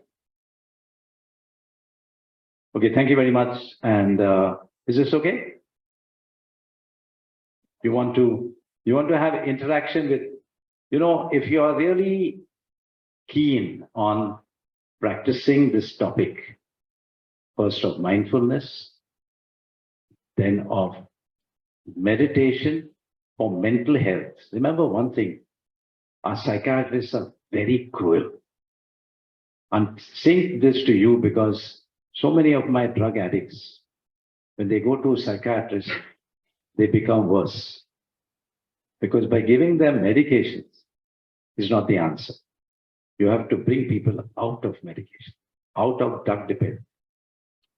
Okay, thank you very much. And is this okay? You want to have interaction with, if you are really keen on practicing this topic, first of mindfulness, then of meditation for mental health. Remember one thing, our psychiatrists are very cruel. I'm saying this to you because so many of my drug addicts, when they go to a psychiatrist, they become worse. Because by giving them medications is not the answer. You have to bring people out of medication, out of drug dependence.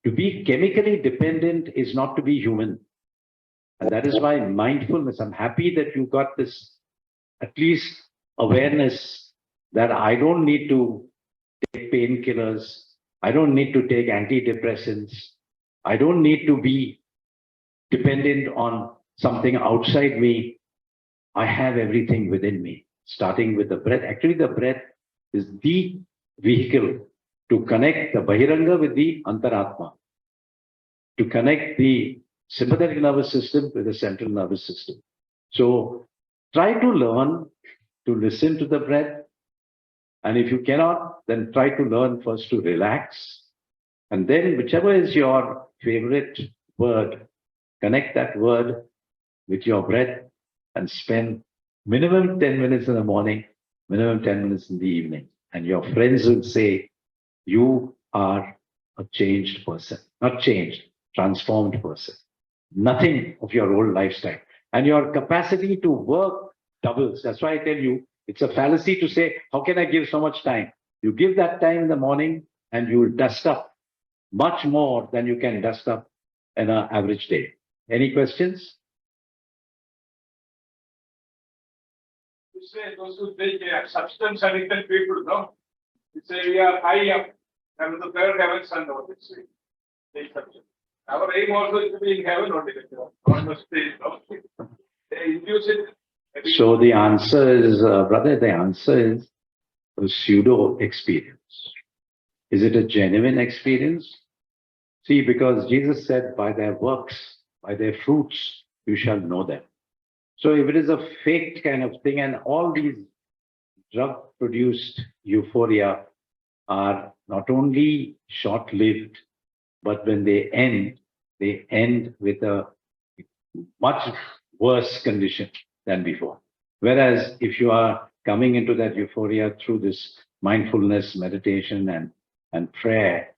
To be chemically dependent is not to be human. And that is why mindfulness, I'm happy that you got this, at least awareness that I don't need to take painkillers. I don't need to take antidepressants. I don't need to be dependent on something outside me. I have everything within me, starting with the breath. Actually, the breath is the vehicle to connect the Bahiranga with the Antaratma, to connect the sympathetic nervous system with the central nervous system. So try to learn to listen to the breath. And if you cannot, then try to learn first to relax. And then whichever is your favorite word, connect that word with your breath and spend minimum 10 minutes in the morning, minimum 10 minutes in the evening. And your friends will say, you are a changed person, not changed, transformed person. Nothing of your old lifestyle. And your capacity to work doubles. That's why I tell you, it's a fallacy to say, how can I give so much time? You give that time in the morning and you will dust up much more than you can dust up in an average day. Any questions? You say those who take substance addicted people, no? You say we are high up, and the third heaven sun, no? Take substance. Our aim also is to be in heaven only. God must stay, no? They induce it. So the answer is, brother, the answer is a pseudo experience. Is it a genuine experience? See, because Jesus said, by their works, by their fruits, you shall know them. So if it is a fake kind of thing, and all these drug-produced euphoria are not only short-lived, but when they end with a much worse condition than before. Whereas if you are coming into that euphoria through this mindfulness, meditation, and prayer,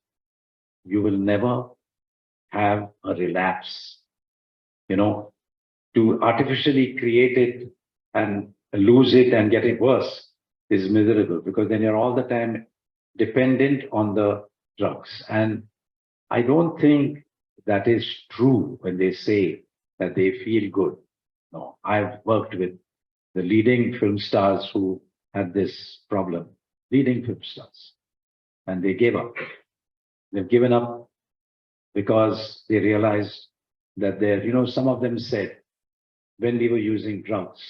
you will never have a relapse. To artificially create it and lose it and get it worse is miserable, because then you're all the time dependent on the drugs. And I don't think that is true when they say that they feel good. No, I've worked with the leading film stars who had this problem, leading film stars, and they gave up. They've given up because they realized that some of them said, when we were using drugs,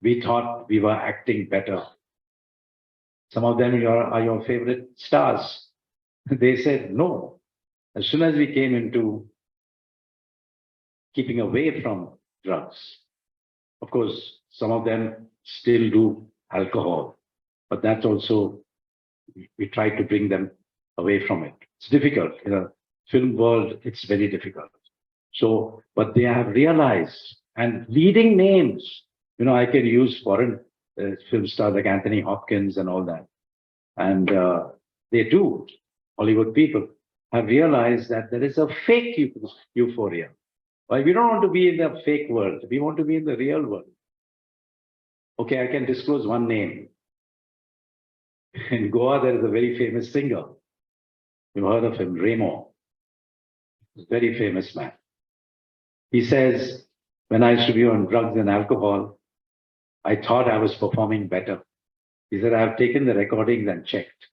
we thought we were acting better. Some of them are your favorite stars. They said, no. As soon as we came into keeping away from drugs, of course, some of them still do alcohol, but that's also, we try to bring them away from it. It's difficult. In a film world, it's very difficult. So, but they have realized, and leading names, I can use foreign film stars like Anthony Hopkins and all that. And they do, Hollywood people have realized that there is a fake euphoria. Well, we don't want to be in the fake world. We want to be in the real world. Okay, I can disclose one name. In Goa, there is a very famous singer. You've heard of him, Ramo, a very famous man. He says, when I used to be on drugs and alcohol, I thought I was performing better. He said, I've taken the recordings and checked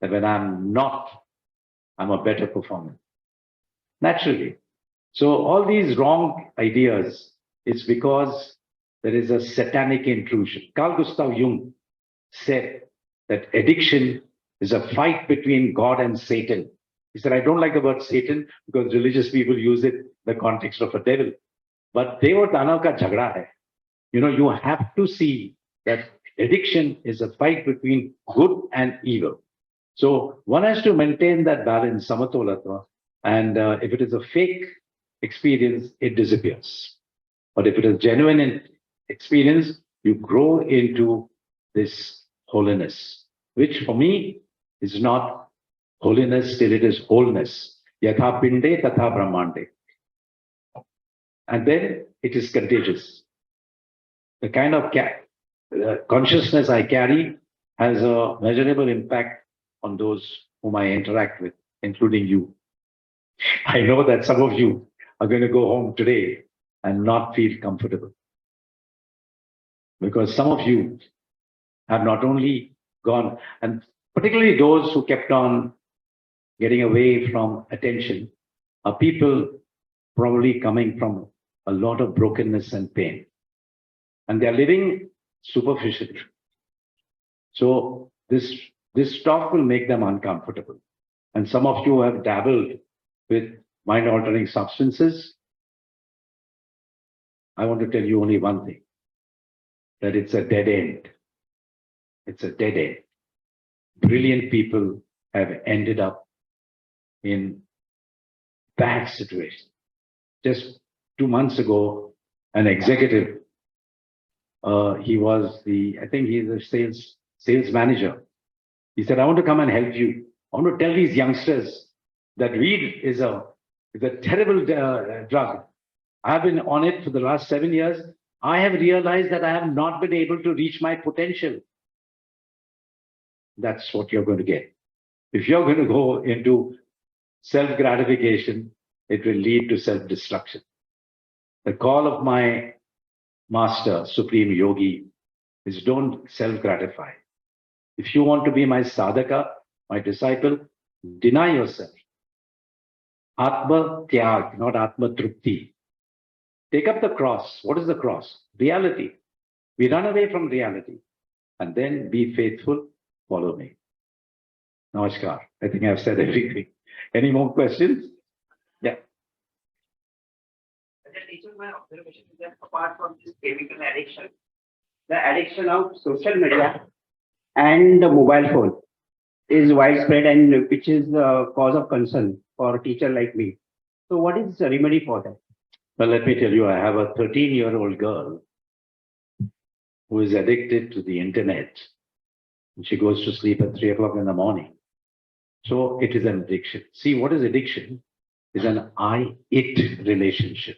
that when I'm not, I'm a better performer. Naturally. So all these wrong ideas is because there is a satanic intrusion. Carl Gustav Jung said that addiction is a fight between God and Satan. He said, I don't like the word Satan because religious people use it in the context of a devil. But Dev aur Danav ka jhagda hai. You know, you have to see that addiction is a fight between good and evil. So one has to maintain that balance, samatolatva, and if it is a fake experience, it disappears. But if it is genuine experience, you grow into this holiness, which for me is not holiness till it is wholeness. Yatha pinde tatha brahmande. And then it is contagious. The kind of consciousness I carry has a measurable impact on those whom I interact with, including you. I know that some of you are going to go home today and not feel comfortable. Because some of you have not only gone, and particularly those who kept on getting away from attention, are people probably coming from a lot of brokenness and pain. And they're living superficially. So this talk will make them uncomfortable. And some of you have dabbled with mind-altering substances. I want to tell you only one thing, that it's a dead end. It's a dead end. Brilliant people have ended up in bad situations. Just 2 months ago, an executive, he was I think he's a sales manager. He said, I want to come and help you. I want to tell these youngsters that weed is a terrible drug. I've been on it for the last 7 years. I have realized that I have not been able to reach my potential. That's what you're going to get. If you're going to go into self-gratification, it will lead to self-destruction. The call of my master, Supreme Yogi, is don't self-gratify. If you want to be my sadhaka, my disciple, deny yourself. Atma tyag, not Atma trupti. Take up the cross. What is the cross? Reality. We run away from reality. And then be faithful, follow me. Namaskar. I think I've said everything. Any more questions? Yeah. Teacher, my observation is that apart from this chemical addiction, the addiction of social media and the mobile phone is widespread and which is the cause of concern for a teacher like me. So what is the remedy for that? Well, let me tell you, I have a 13-year-old girl who is addicted to the internet. And she goes to sleep at 3 o'clock in the morning. So it is an addiction. See, what is addiction? Is an I-it relationship.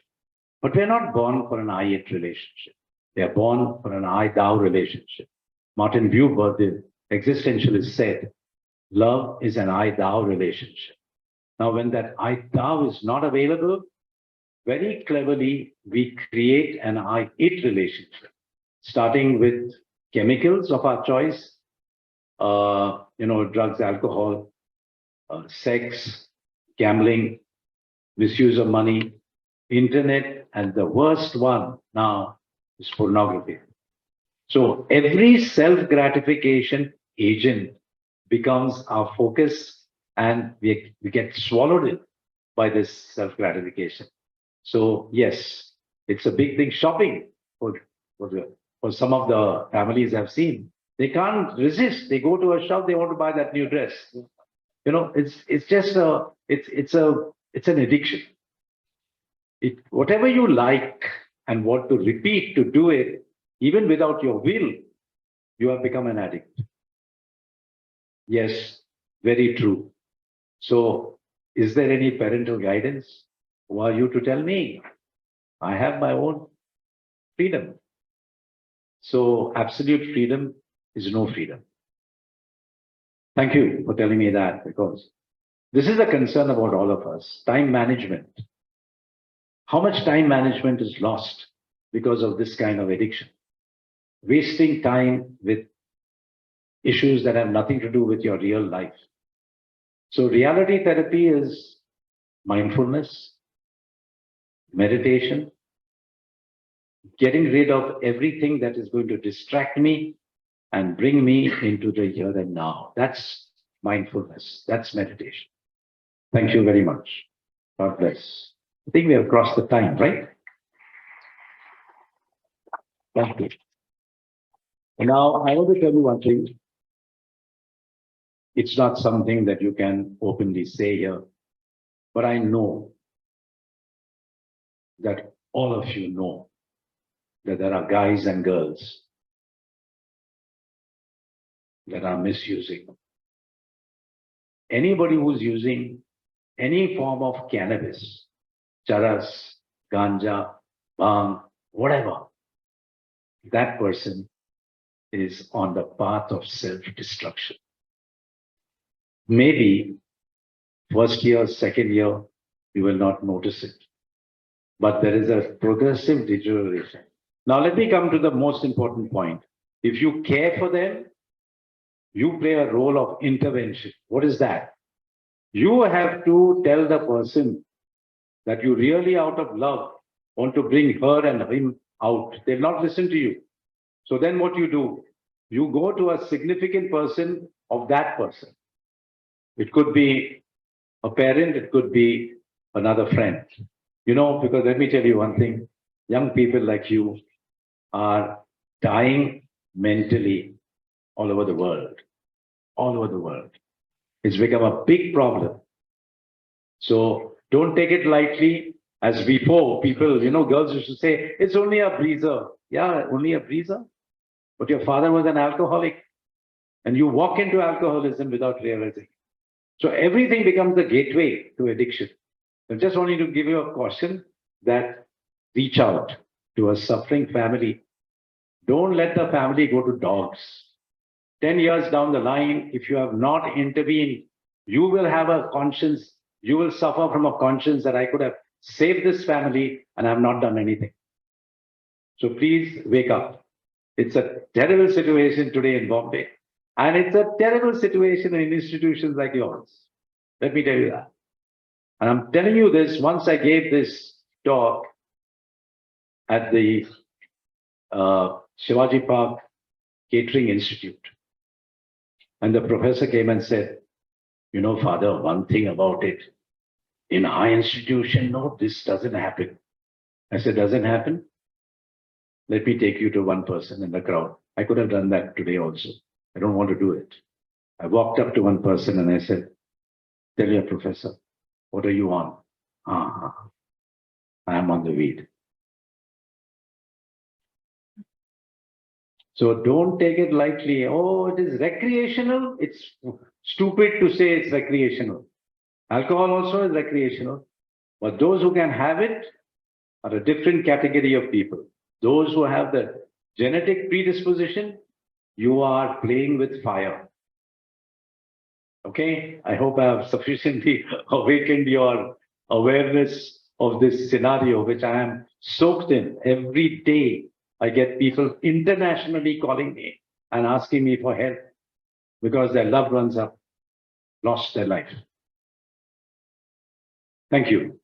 But we're not born for an I-it relationship. We are born for an I-thou relationship. Martin Buber, the existentialist, said, love is an I-thou relationship. Now, when that I-thou is not available, very cleverly, we create an I-it relationship, starting with chemicals of our choice, drugs, alcohol, sex, gambling, misuse of money, internet, and the worst one now is pornography. So every self-gratification agent becomes our focus, and we get swallowed in by this self-gratification. So yes, it's a big thing. Shopping for some of the families I've seen, they can't resist. They go to a shop, they want to buy that new dress. You know, it's just it's an addiction. Whatever you like and want to repeat to do it, even without your will, you have become an addict. Yes, very true. So is there any parental guidance? Who are you to tell me? I have my own freedom. So absolute freedom is no freedom. Thank you for telling me that, because This is a concern about all of us. Time management. How much time management is lost because of this kind of addiction? Wasting time with issues that have nothing to do with your real life. So reality therapy is mindfulness, meditation, getting rid of everything that is going to distract me and bring me into the here and now. That's mindfulness. That's meditation. Thank you very much. God bless. I think we have crossed the time, right? Thank you. And now I want to tell you one thing. It's not something that you can openly say here, but I know that all of you know that there are guys and girls that are misusing. Anybody who's using any form of cannabis, charas, ganja, bhang, whatever, that person is on the path of self-destruction. Maybe first year, second year, you will not notice it. But there is a progressive deterioration. Now let me come to the most important point. If you care for them, you play a role of intervention. What is that? You have to tell the person that you really, out of love, want to bring her and him out. They'll not listen to you. So then what you do? You go to a significant person of that person. It could be a parent, it could be another friend. You know, because let me tell you one thing, young people like you are dying mentally all over the world. All over the world. It's become a big problem. So don't take it lightly. As before, people, you know, girls used to say, it's only a breezer. Yeah, only a breezer. But your father was an alcoholic. And you walk into alcoholism without realizing. So everything becomes the gateway to addiction. I just wanted to give you a caution that reach out to a suffering family. Don't let the family go to dogs. 10 years down the line, if you have not intervened, you will have a conscience. You will suffer from a conscience that I could have saved this family and I have not done anything. So please wake up. It's a terrible situation today in Bombay. And it's a terrible situation in institutions like yours. Let me tell you that. And I'm telling you this, once I gave this talk at the Shivaji Park Catering Institute. And the professor came and said, you know, Father, one thing about it, in our institution, no, this doesn't happen. I said, doesn't happen? Let me take you to one person in the crowd. I could have done that today also. I don't want to do it. I walked up to one person and I said, tell your professor, what are you on? I am on the weed. So don't take it lightly. Oh, it is recreational. It's stupid to say it's recreational. Alcohol also is recreational. But those who can have it are a different category of people. Those who have the genetic predisposition, you are playing with fire. Okay, I hope I have sufficiently awakened your awareness of this scenario, which I am soaked in every day. I get people internationally calling me and asking me for help because their loved ones have lost their life. Thank you.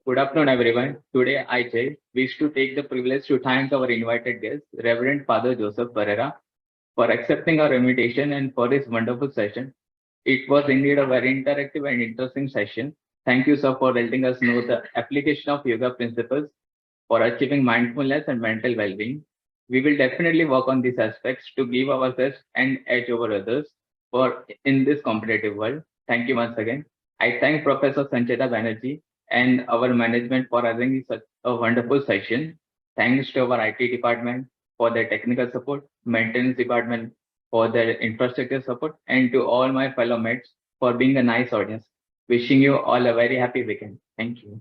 Good afternoon, everyone. Today, I wish to take the privilege to thank our invited guest, Reverend Father Joseph Pereira, for accepting our invitation and for this wonderful session. It was indeed a very interactive and interesting session. Thank you, sir, for letting us know the application of yoga principles for achieving mindfulness and mental well-being. We will definitely work on these aspects to give ourselves an edge over others for in this competitive world. Thank you once again. I thank Professor Sancheta Banerjee and our management for arranging such a wonderful session. Thanks to our IT department for their technical support, maintenance department for their infrastructure support, and to all my fellow mates for being a nice audience. Wishing you all a very happy weekend. Thank you.